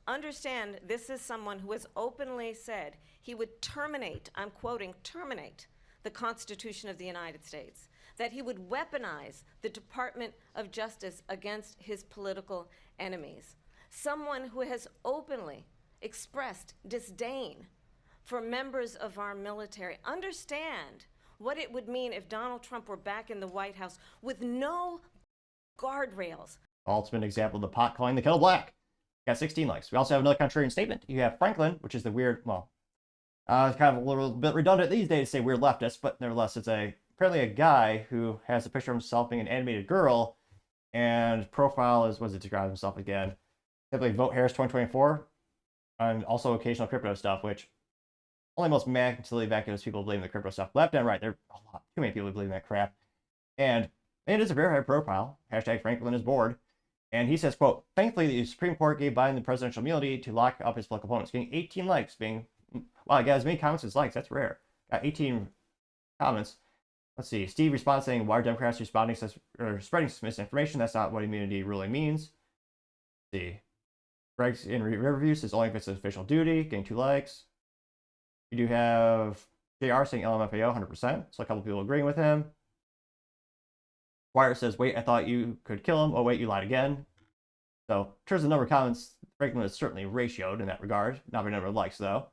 Understand, this is someone who has openly said he would terminate, I'm quoting, terminate the Constitution of the United States, that he would weaponize the Department of Justice against his political enemies. Someone who has openly expressed disdain for members of our military. Understand what it would mean if Donald Trump were back in the White House with no guardrails. Ultimate example of the pot calling the kettle black. Got 16 likes. We also have another contrarian statement. You have Franklin, which is the weird, it's kind of a little bit redundant these days to say weird leftist, but nevertheless, it's apparently a guy who has a picture of himself being an animated girl, and profile is, what does it describe himself again? Simply vote Harris 2024, and also occasional crypto stuff, which only most mentally vacuous people believe in the crypto stuff. Left and right, there are a lot, too many people who believe in that crap. And it is a very high profile. Hashtag Franklin is bored. And he says, quote, thankfully, the Supreme Court gave Biden the presidential immunity to lock up his political opponents, getting 18 likes, wow, I got as many comments as likes. That's rare. Got 18 comments. Let's see. Steve responds saying, why are Democrats responding or spreading misinformation? That's not what immunity really means. Let's see. Greg's in Riverview says only if it's an official duty, getting 2 likes. You do have JR saying LMFAO 100%, so a couple people agreeing with him. Squire says, wait, I thought you could kill him. Oh, wait, you lied again. So, in terms of number of comments, Franklin is certainly ratioed in that regard. Not by number of likes, though.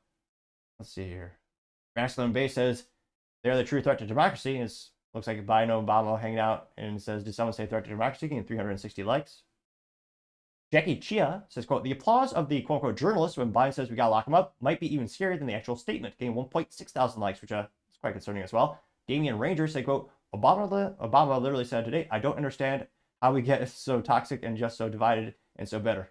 Let's see here. Masculine Base says, they're the true threat to democracy. It looks like Biden and Obama hanging out and says, did someone say threat to democracy? Getting 360 likes. Jackie Chia says, quote, the applause of the quote-unquote journalist when Biden says we gotta lock him up might be even scarier than the actual statement, getting 1.6 thousand likes, which is quite concerning as well. Damian Ranger said, quote, Obama literally said today, I don't understand how we get so toxic and just so divided and so bitter.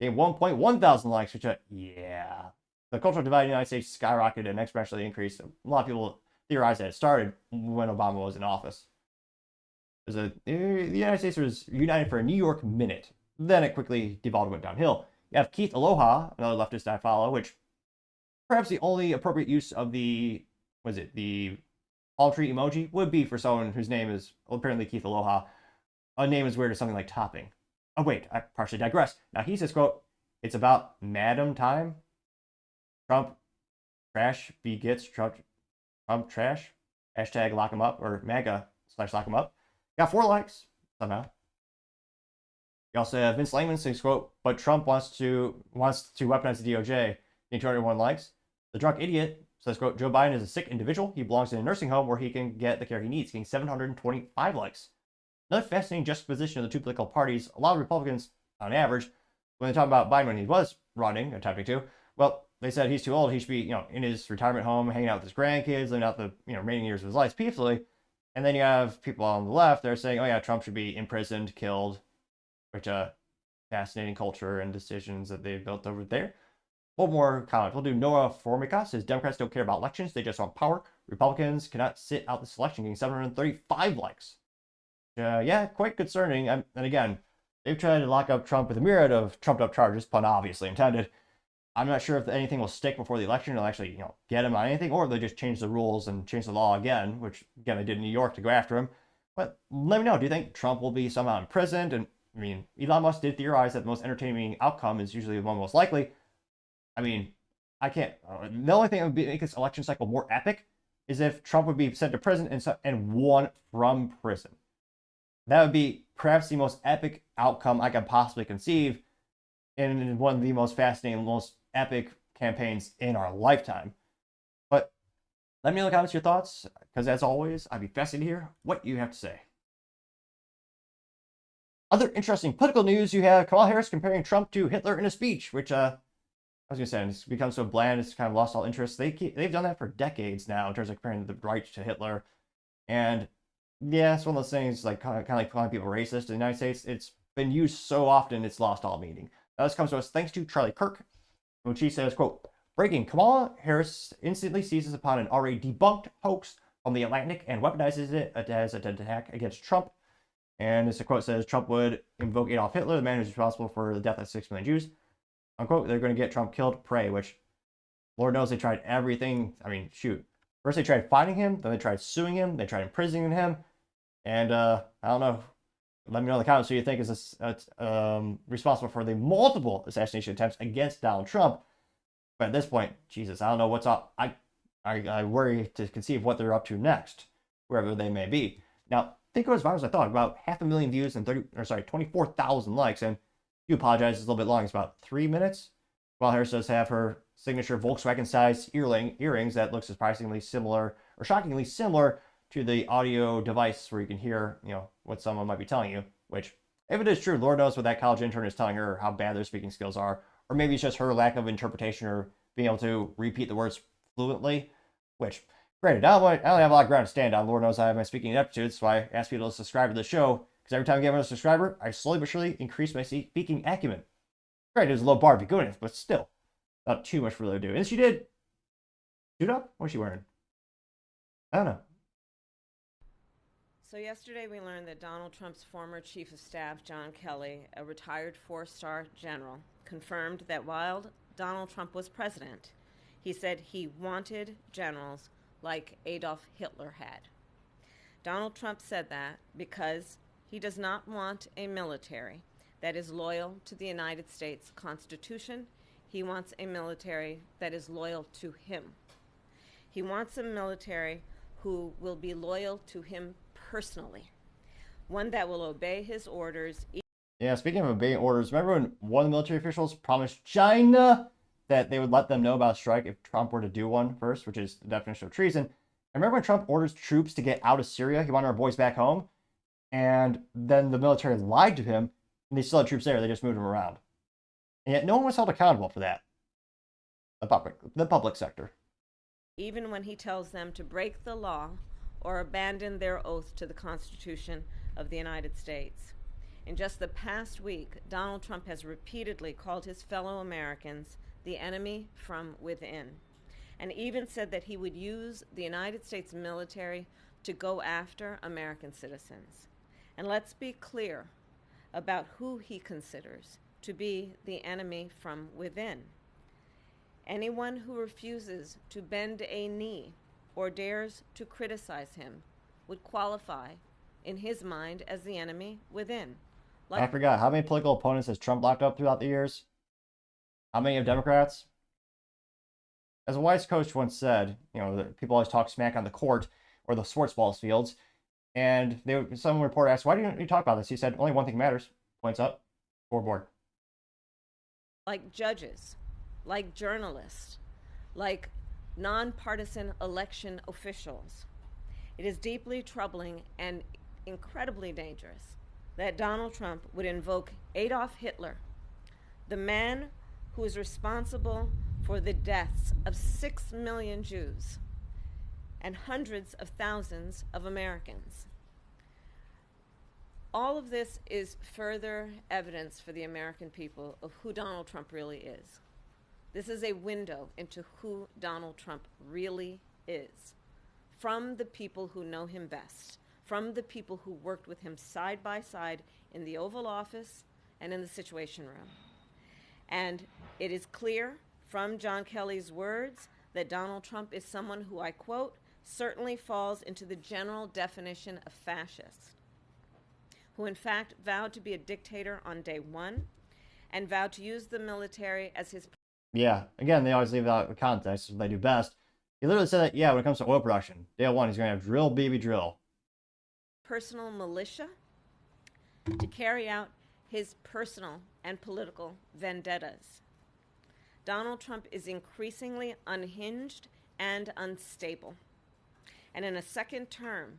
Getting 1.1 thousand likes, which yeah. The cultural divide in the United States skyrocketed and exponentially increased. A lot of people theorize that it started when Obama was in office. The United States was united for a New York minute. Then it quickly devolved and went downhill. You have Keith Aloha, another leftist I follow, which perhaps the only appropriate use of the palm tree emoji would be for someone whose name is apparently Keith Aloha. A name as weird as something like Topping. Oh wait, I partially digress. Now he says, quote, it's about Madam Time. Trump trash begets Trump trash. Hashtag lock him up, or MAGA/lock him up. Got 4 likes somehow. You also have Vince Langman says, quote, but Trump wants to weaponize the DOJ. Getting 201 likes. The drunk idiot says, quote, Joe Biden is a sick individual. He belongs in a nursing home where he can get the care he needs. Getting 725 likes. Another fascinating juxtaposition of the two political parties. A lot of Republicans, on average, when they talk about Biden when he was running, attempting to, well, they said he's too old. He should be, in his retirement home, hanging out with his grandkids, living out the, remaining years of his life peacefully. And then you have people on the left, they're saying, oh yeah, Trump should be imprisoned, killed, which fascinating culture and decisions that they've built over there. One more comment. We'll do Noah Formica says Democrats don't care about elections. They just want power. Republicans cannot sit out this election, getting 735 likes. Yeah, quite concerning. And again, they've tried to lock up Trump with a myriad of trumped up charges, pun obviously intended. I'm not sure if anything will stick before the election. They'll actually, get him on anything, or they just change the rules and change the law again, which again they did in New York to go after him. But let me know. Do you think Trump will be somehow imprisoned? And Elon Musk did theorize that the most entertaining outcome is usually the one most likely. I can't. The only thing that would make this election cycle more epic is if Trump would be sent to prison and won from prison. That would be perhaps the most epic outcome I could possibly conceive in one of the most fascinating, most epic campaigns in our lifetime. But let me know in the comments your thoughts, because as always, I'd be fascinated to hear what you have to say. Other interesting political news, you have Kamala Harris comparing Trump to Hitler in a speech, which I was going to say, it's become so bland, it's kind of lost all interest. They've done that for decades now in terms of comparing the right to Hitler. And yeah, it's one of those things like kind of like calling people racist in the United States. It's been used so often, it's lost all meaning. Now, this comes to us thanks to Charlie Kirk, which he says, quote, breaking, Kamala Harris instantly seizes upon an already debunked hoax from the Atlantic and weaponizes it as an attack against Trump. And this quote says, Trump would invoke Adolf Hitler, the man who's responsible for the death of 6 million Jews. Unquote, they're going to get Trump killed, pray, which Lord knows they tried everything. Shoot. First they tried fighting him, then they tried suing him, they tried imprisoning him. And I don't know. Let me know in the comments who you think is responsible for the multiple assassination attempts against Donald Trump. But at this point, Jesus, I don't know what's up. I worry to conceive what they're up to next, wherever they may be. Now, think it was as viral as I thought. About 500,000 views and 24,000 likes. And you apologize, it's a little bit long. It's about 3 minutes. Kamala Harris does have her signature Volkswagen-sized earrings that look surprisingly similar, or shockingly similar, to the audio device where you can hear, what someone might be telling you. Which, if it is true, Lord knows what that college intern is telling her, how bad their speaking skills are. Or maybe it's just her lack of interpretation or being able to repeat the words fluently. Which, granted, I don't have a lot of ground to stand on. Lord knows I have my speaking aptitude, so I ask people to subscribe to the show. Because every time I get another subscriber, I slowly but surely increase my speaking acumen. Granted, it was a low bar to be good at, but still, not too much for her to do. And she did suit up? What was she wearing? I don't know. So yesterday we learned that Donald Trump's former chief of staff, John Kelly, a retired 4-star general, confirmed that while Donald Trump was president, he said he wanted generals like Adolf Hitler had. Donald Trump said that because he does not want a military that is loyal to the United States Constitution. He wants a military that is loyal to him. He wants a military who will be loyal to him personally, one that will obey his orders. Yeah, speaking of obeying orders, remember when one of the military officials promised China that they would let them know about a strike if Trump were to do one first, which is the definition of treason. And remember when Trump orders troops to get out of Syria? He wanted our boys back home. And then the military lied to him, and they still had troops there. They just moved them around. And yet no one was held accountable for that. The public sector. Even when he tells them to break the law or abandon their oath to the Constitution of the United States. In just the past week, Donald Trump has repeatedly called his fellow Americans the enemy from within, and even said that he would use the United States military to go after American citizens. And let's be clear about who he considers to be the enemy from within. Anyone who refuses to bend a knee or dares to criticize him would qualify, in his mind, as the enemy within. I forgot, how many political opponents has Trump locked up throughout the years? How many of Democrats? As a wise coach once said, you know, people always talk smack on the court or the sports balls fields. And some reporter asked, why don't you talk about this? He said, only one thing matters. Points up, scoreboard. Like judges, like journalists, like nonpartisan election officials. It is deeply troubling and incredibly dangerous that Donald Trump would invoke Adolf Hitler, the man who is responsible for the deaths of 6 million Jews and hundreds of thousands of Americans. All of this is further evidence for the American people of who Donald Trump really is. This is a window into who Donald Trump really is, from the people who know him best, from the people who worked with him side by side in the Oval Office and in the Situation Room. And it is clear from John Kelly's words that Donald Trump is someone who, I quote, certainly falls into the general definition of fascist, who in fact vowed to be a dictator on day one and vowed to use the military as his... Yeah, again, they always leave out the context, what they do best. He literally said that, yeah, when it comes to oil production, day one, he's going to have drill, baby, drill. Personal militia to carry out his personal and political vendettas. Donald Trump is increasingly unhinged and unstable. And in a second term,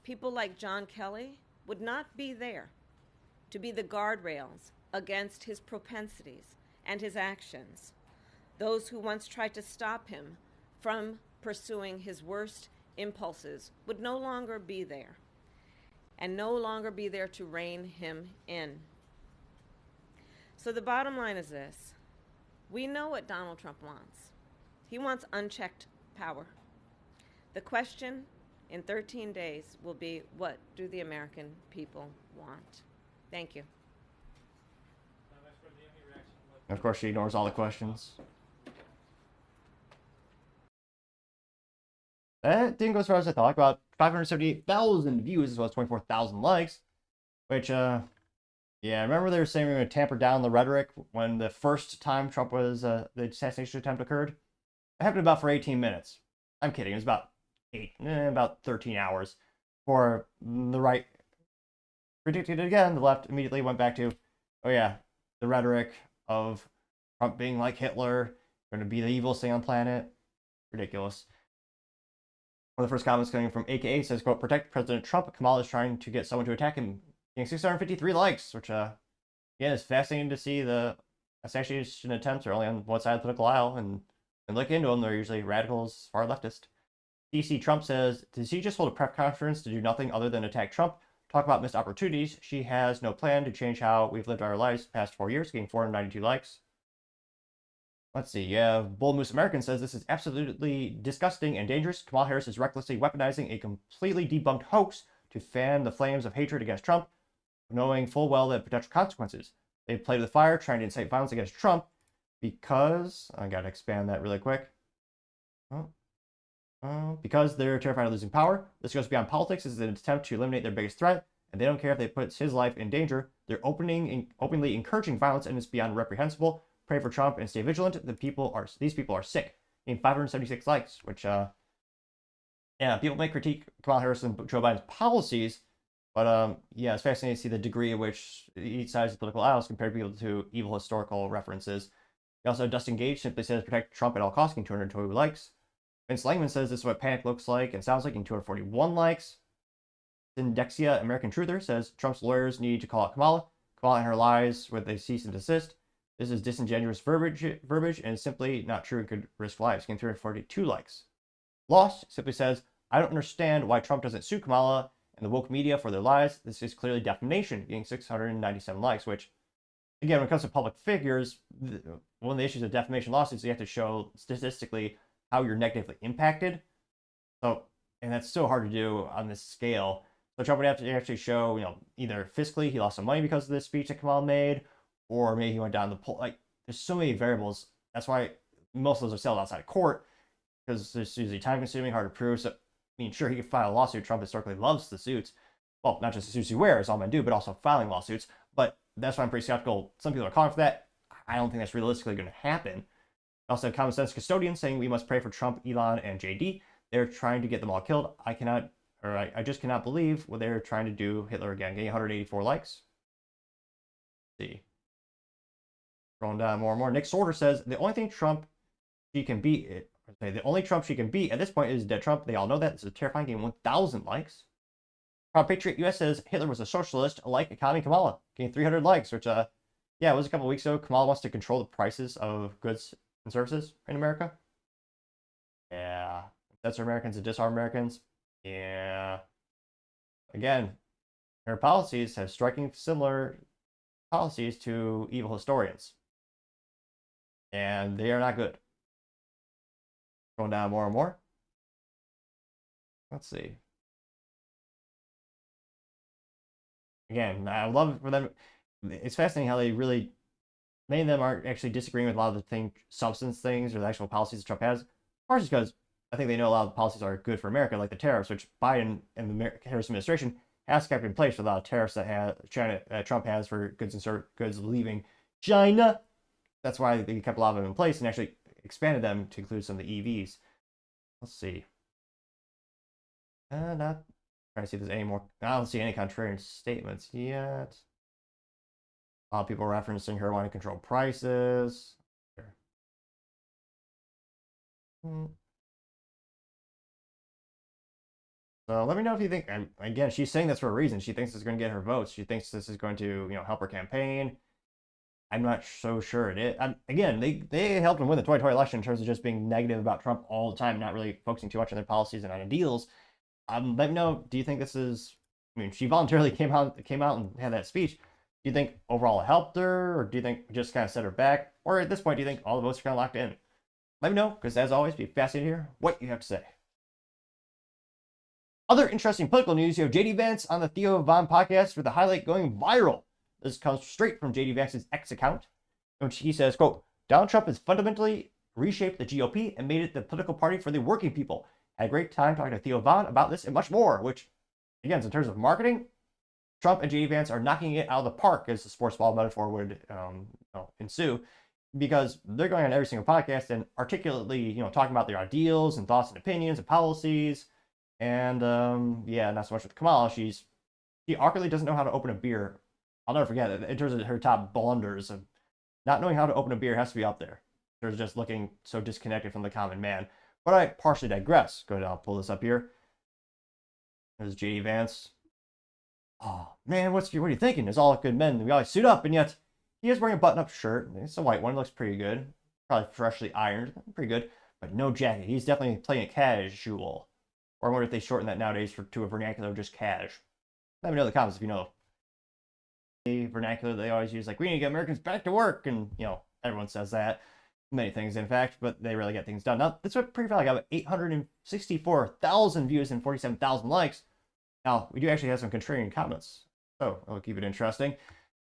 people like John Kelly would not be there to be the guardrails against his propensities and his actions. Those who once tried to stop him from pursuing his worst impulses would no longer be there, and no longer be there to rein him in. So the bottom line is this. We know what Donald Trump wants. He wants unchecked power. The question in 13 days will be, what do the American people want? Thank you. Of course, she ignores all the questions. That didn't go as far as I thought. About 578,000 views as well as 24,000 likes. Which, yeah, I remember they were saying we were going to tamper down the rhetoric when the first time Trump was, the assassination attempt occurred. It happened about for 18 minutes. I'm kidding. It was about 13 hours. For the right predicted it again, the left immediately went back to, oh yeah, the rhetoric of Trump being like Hitler, going to be the evil thing on the planet. Ridiculous. One of the first comments coming from AKA says, quote, protect President Trump. Kamala is trying to get someone to attack him. Getting 653 likes, which, again, is fascinating to see. The assassination attempts are only on one side of the political aisle, and look into them, they're usually radicals, far leftist. DC Trump says, did she just hold a press conference to do nothing other than attack Trump? Talk about missed opportunities. She has no plan to change how we've lived our lives the past 4 years, getting 492 likes. Let's see. Yeah, Bold Moose American says this is absolutely disgusting and dangerous. Kamala Harris is recklessly weaponizing a completely debunked hoax to fan the flames of hatred against Trump, knowing full well the potential consequences. They played with fire, trying to incite violence against Trump because... I gotta expand that really quick. Oh. Because they're terrified of losing power, this goes beyond politics as an attempt to eliminate their biggest threat, and they don't care if it puts his life in danger. They're openly encouraging violence, and it's beyond reprehensible. Pray for Trump and stay vigilant. These people are sick. I mean, 576 likes, which yeah, people may critique Kamala Harris and Joe Biden's policies, but yeah, it's fascinating to see the degree at which each side of the political aisle compared people to evil historical references. Also, Dustin Gage simply says protect Trump at all costs, getting 202 likes. Vince Langman says this is what panic looks like and sounds like, getting 241 likes. Indexia American Truther says Trump's lawyers need to call out Kamala and her lies with a cease and desist. This is disingenuous verbiage and is simply not true and could risk lives, getting 342 likes. Lost simply says, I don't understand why Trump doesn't sue Kamala and the woke media for their lies. This is clearly defamation, getting 697 likes, which, again, when it comes to public figures, one of the issues of defamation lawsuits, you have to show statistically how you're negatively impacted. So, and that's so hard to do on this scale. So Trump would have to actually show, either fiscally he lost some money because of this speech that Kamala made, or maybe he went down the poll. Like, there's so many variables. That's why most of those are settled outside of court, because it's usually time-consuming, hard to prove. So, I mean, sure, he could file a lawsuit. Trump historically loves the suits. Well, not just the suits he wears, all men do, but also filing lawsuits. But that's why I'm pretty skeptical. Some people are calling for that. I don't think that's realistically going to happen. Also, Common Sense Custodian saying we must pray for Trump, Elon, and JD. They're trying to get them all killed. I just cannot believe what they're trying to do Hitler again. Getting 184 likes. Let's see. Scrolling down more and more. Nick Sorter says the only thing she can beat at this point is dead Trump. They all know that. This is terrifying. Getting 1,000 likes. Proud Patriot US says Hitler was a socialist like economy Kamala. Getting 300 likes, which yeah, it was a couple weeks ago. Kamala wants to control the prices of goods and services in America. Yeah. That's Americans and disarm Americans. Yeah. Again, her policies have striking similar policies to evil historians. And they are not good. Going down more and more. Let's see. Again, I love for them. It's fascinating how many of them aren't actually disagreeing with a lot of the substance things or the actual policies that Trump has. Partially because I think they know a lot of the policies are good for America, like the tariffs, which Biden and the Harris administration has kept in place for a lot of tariffs that Trump has for goods leaving China. That's why they kept a lot of them in place and actually expanded them to include some of the EVs. Let's see. Not trying to see if there's any more. I don't see any contrarian statements yet. A lot of people referencing her wanting to control prices. So let me know if you think, and again, she's saying this for a reason. She thinks it's going to get her votes. She thinks this is going to, help her campaign. I'm not so sure it is. Again, they helped him win the 2020 election in terms of just being negative about Trump all the time, not really focusing too much on their policies and on ideals. Let me know, do you think this is, she voluntarily came out and had that speech. Do you think overall it helped her, or do you think it just kind of set her back? Or at this point, do you think all the votes are kind of locked in? Let me know, because as always, be fascinated to hear what you have to say. Other interesting political news, you have JD Vance on the Theo Vaughn podcast with the highlight going viral. This comes straight from JD Vance's X account, in which he says, quote, Donald Trump has fundamentally reshaped the GOP and made it the political party for the working people. Had a great time talking to Theo Vaughn about this and much more, which, again, in terms of marketing, Trump and JD Vance are knocking it out of the park, as the sports ball metaphor would ensue, because they're going on every single podcast and articulately, talking about their ideals and thoughts and opinions and policies. And yeah, not so much with Kamala. She awkwardly doesn't know how to open a beer. I'll never forget it. In terms of her top blunders of not knowing how to open a beer has to be up there. There's just looking so disconnected from the common man. But I partially digress. Go ahead, I'll pull this up here. There's JD Vance. Oh man, what are you thinking? There's all good men. We always suit up, and yet he is wearing a button-up shirt. It's a white one. It looks pretty good. Probably freshly ironed. Pretty good. But no jacket. He's definitely playing it casual. Or I wonder if they shorten that nowadays to a vernacular of just cash. Let me know in the comments if you know. The vernacular they always use, like, we need to get Americans back to work. And, everyone says that. Many things, in fact, but they really get things done. Now, this was pretty fun. I got 864,000 views and 47,000 likes. Now, we do actually have some contrarian comments. So, I'll keep it interesting.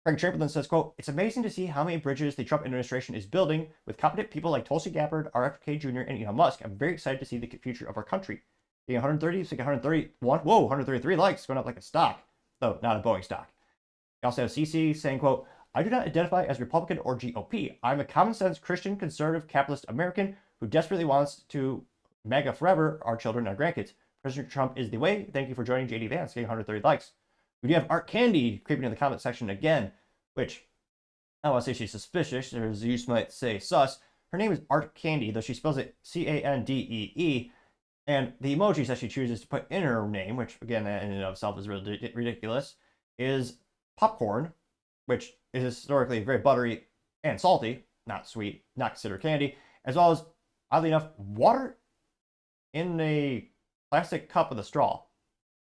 Craig Chamberlain says, quote, "It's amazing to see how many bridges the Trump administration is building with competent people like Tulsi Gabbard, RFK Jr., and Elon Musk. I'm very excited to see the future of our country." Getting 130, it's like 131, whoa, 133 likes, going up like a stock, though not a Boeing stock. We also have CC saying, quote, "I do not identify as Republican or GOP. I'm a common sense Christian, conservative, capitalist American who desperately wants to MAGA forever our children and our grandkids. President Trump is the way. Thank you for joining JD Vance," getting 130 likes. We do have Art Candy creeping in the comment section again, which I don't want to say she's suspicious, or as you might say, sus. Her name is Art Candy, though she spells it Candee. And the emojis that she chooses to put in her name, which again in and of itself is really ridiculous, is popcorn, which is historically very buttery and salty, not sweet, not considered candy, as well as, oddly enough, water in a plastic cup with a straw,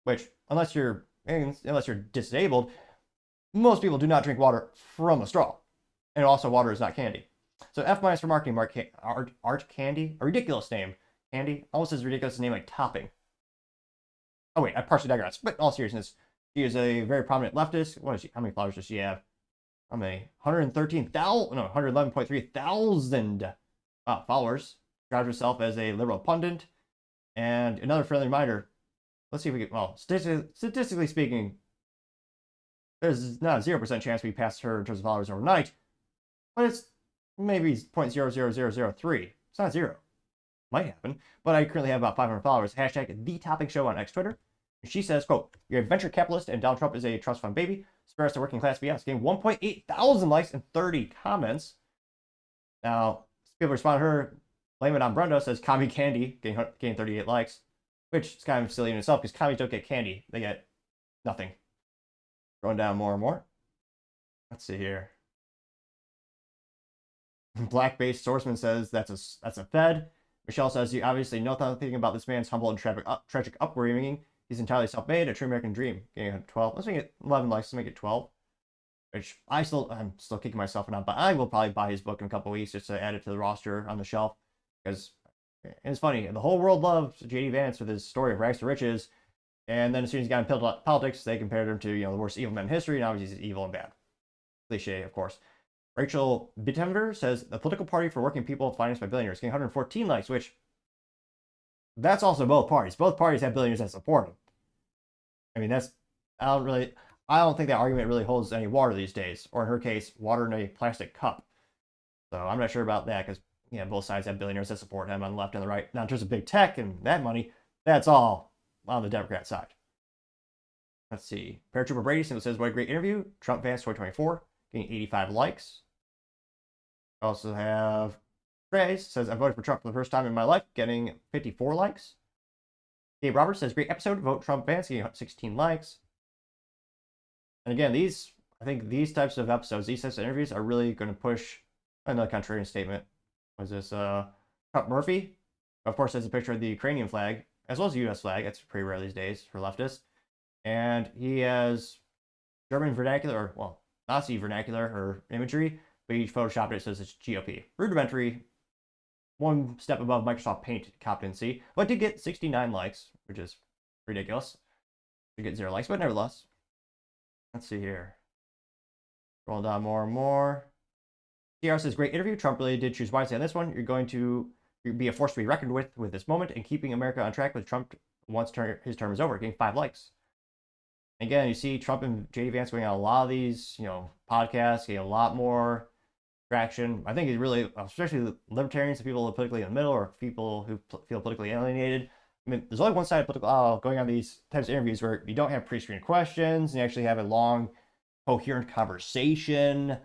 which unless you're disabled, most people do not drink water from a straw. And also water is not candy. So F- for marketing, Art Candy, a ridiculous name. Candy, almost as ridiculous as a name like Topping. Oh wait, I partially digress. But in all seriousness, she is a very prominent leftist. What is she? How many followers does she have? How many? 111.3 thousand followers. Describes herself as a liberal pundit. And another friendly reminder, let's see if we can, well, statistically speaking, there's not a 0% chance we pass her in terms of followers overnight, but it's maybe 0.00003. It's not zero. Might happen, but I currently have about 500 followers. Hashtag The Topping Show on X Twitter. And she says, quote, "You're a venture capitalist and Donald Trump is a trust fund baby. Spare us the working class BS." Getting 1.8 thousand likes and 30 comments. Now, people respond to her, blame it on Brenda, says Commie Candy, getting 38 likes, which is kind of silly in itself because commies don't get candy. They get nothing. Going down more and more. Let's see here. Black-based Sourceman says that's a Fed. Michelle says, "You obviously know nothing about this man's humble and tragic upbringing. He's entirely self-made, a true American dream." Getting 12. Let's make it 11 likes. Let's make it 12. Which I'm still kicking myself enough, but I will probably buy his book in a couple of weeks just to add it to the roster on the shelf. Because it's funny, the whole world loves JD Vance with his story of rags to riches, and then as soon as he got into politics, they compared him to the worst evil man in history, and obviously he's evil and bad. Cliche, of course. Rachel Bittender says, "The political party for working people financed by billionaires," getting 114 likes, which that's also both parties. Both parties have billionaires that support them. I mean, I don't think that argument really holds any water these days, or in her case, water in a plastic cup. So I'm not sure about that because both sides have billionaires that support him on the left and the right. Now, in terms of big tech and that money, that's all on the Democrat side. Let's see. Paratrooper Brady says, "What a great interview. Trump Vance 2024, getting 85 likes. I also have Trace says, "I voted for Trump for the first time in my life," getting 54 likes. Gabe Roberts says, "Great episode. Vote Trump Vance," getting 16 likes. And again, I think these types of episodes, these types of interviews are really going to push another contrarian statement. Was this Trump Murphy? Of course, there's a picture of the Ukrainian flag, as well as the U.S. flag. That's pretty rare these days for leftists. And he has German vernacular, or, well, Nazi vernacular or imagery, but he photoshopped it, says it's GOP. Rudimentary, one step above Microsoft Paint competency, but did get 69 likes, which is ridiculous. To get 0 likes, but nevertheless. Let's see here. Scrolling down more and more. CR says, "Great interview. Trump really did choose wisely on this one. You're going to be a force to be reckoned with this moment and keeping America on track with Trump once his term is over," getting 5 likes. Again, you see Trump and JD Vance going on a lot of these, podcasts, getting a lot more traction. I think it's really, especially libertarians and people politically in the middle, or people who feel politically alienated. I mean, there's only one side of political aisle going on these types of interviews where you don't have pre-screened questions and you actually have a long, coherent conversation.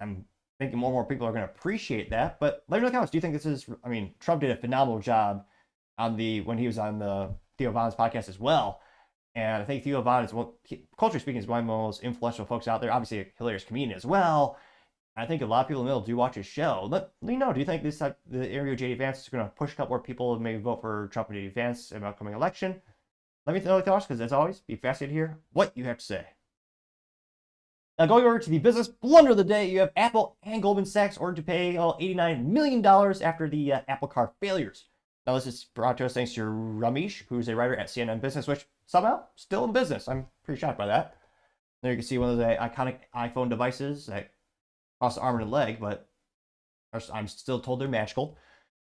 I'm thinking more and more people are going to appreciate that. But let me know in the comments. Do you think this is? I mean, Trump did a phenomenal job on when he was on the Theo Von's podcast as well. And I think Theo Von is, culturally speaking, is one of the most influential folks out there. Obviously, a hilarious comedian as well. I think a lot of people in the middle do watch his show. Let me know. Do you think the interview with JD Vance is going to push a couple more people to maybe vote for Trump and JD Vance in the upcoming election? Let me know your thoughts, because as always, be fascinated to hear what you have to say. Now, going over to the business blunder of the day, you have Apple and Goldman Sachs ordered to pay $89 million after the Apple Car failures. Now, this is brought to us thanks to Ramesh, who's a writer at CNN Business, which somehow still in business. I'm pretty shocked by that. There you can see one of the iconic iPhone devices that costs an arm and a leg, but I'm still told they're magical.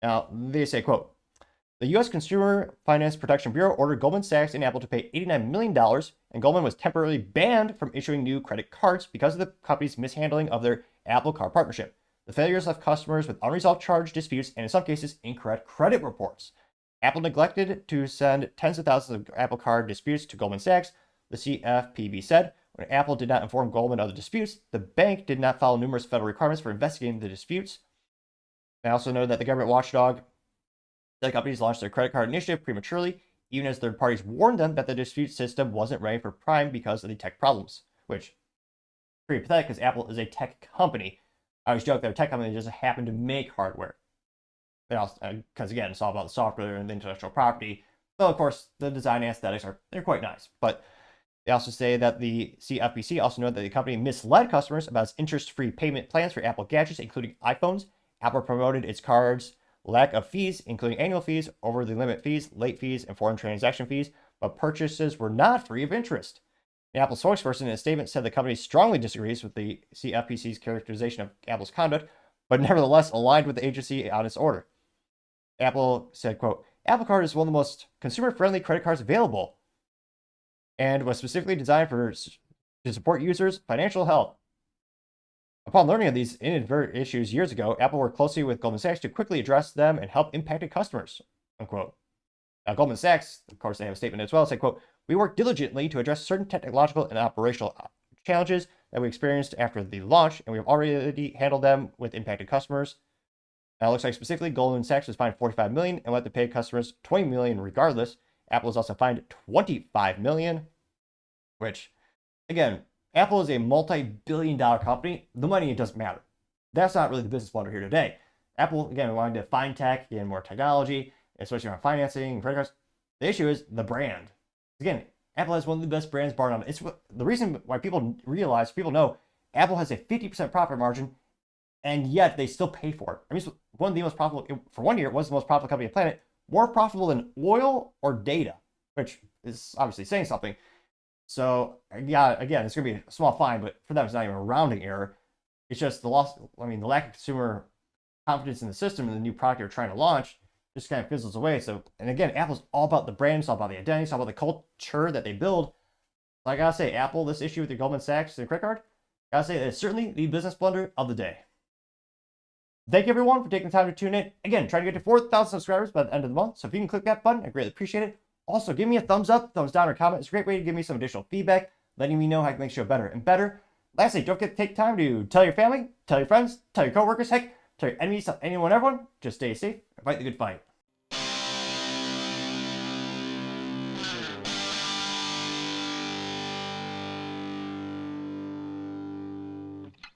Now, they say, quote, the U.S. Consumer Finance Protection Bureau ordered Goldman Sachs and Apple to pay $89 million, and Goldman was temporarily banned from issuing new credit cards because of the company's mishandling of their Apple Card partnership. The failures left customers with unresolved charge disputes and, in some cases, incorrect credit reports. Apple neglected to send tens of thousands of Apple Card disputes to Goldman Sachs, the CFPB said. When Apple did not inform Goldman of the disputes, the bank did not follow numerous federal requirements for investigating the disputes. They also know that the government watchdog said companies launched their credit card initiative prematurely, even as third parties warned them that the dispute system wasn't ready for prime because of the tech problems, which is pretty pathetic because Apple is a tech company. I always joke they're a tech company that just happen to make hardware. Because again, it's all about the software and the intellectual property. Though, of course, the design and aesthetics they're quite nice. But they also say that the CFPC also noted that the company misled customers about its interest-free payment plans for Apple gadgets, including iPhones. Apple promoted its cards' lack of fees, including annual fees, over-the-limit fees, late fees, and foreign transaction fees, but purchases were not free of interest. An Apple spokesperson in a statement said the company strongly disagrees with the CFPC's characterization of Apple's conduct, but nevertheless aligned with the agency on its order. Apple said, quote, Apple Card is one of the most consumer-friendly credit cards available and was specifically designed to support users' financial health. Upon learning of these inadvertent issues years ago, Apple worked closely with Goldman Sachs to quickly address them and help impacted customers, unquote. Now, Goldman Sachs, of course, they have a statement as well, said, quote, we worked diligently to address certain technological and operational challenges that we experienced after the launch, and we have already handled them with impacted customers. Now, it looks like specifically Goldman Sachs was fined $45 million and let to pay customers $20 million regardless. Apple was also fined $25 million, which, again, Apple is a multi-billion-dollar company. The money, it doesn't matter. That's not really the business blunder here today. Apple, again, wanted to find tech, get more technology, especially around financing and credit cards. The issue is the brand. Again, Apple has one of the best brands bar none. It's the reason why people know Apple has a 50% profit margin, and yet they still pay for it. I mean, it's one of the most profitable, for 1 year, it was the most profitable company on the planet, more profitable than oil or data, which is obviously saying something. So, yeah, again, it's going to be a small fine, but for them, it's not even a rounding error. It's just the lack of consumer confidence in the system and the new product you're trying to launch just kind of fizzles away. So, and again, Apple's all about the brand, it's all about the identity, it's all about the culture that they build. So I gotta say, Apple, this issue with the Goldman Sachs and credit card, gotta say, it's certainly the business blunder of the day. Thank you, everyone, for taking the time to tune in. Again, trying to get to 4,000 subscribers by the end of the month. So if you can click that button, I greatly appreciate it. Also, give me a thumbs up, thumbs down, or comment. It's a great way to give me some additional feedback, letting me know how I can make the show better and better. Lastly, don't forget to take time to tell your family, tell your friends, tell your coworkers, heck, tell your enemies, tell anyone, everyone. Just stay safe and fight the good fight.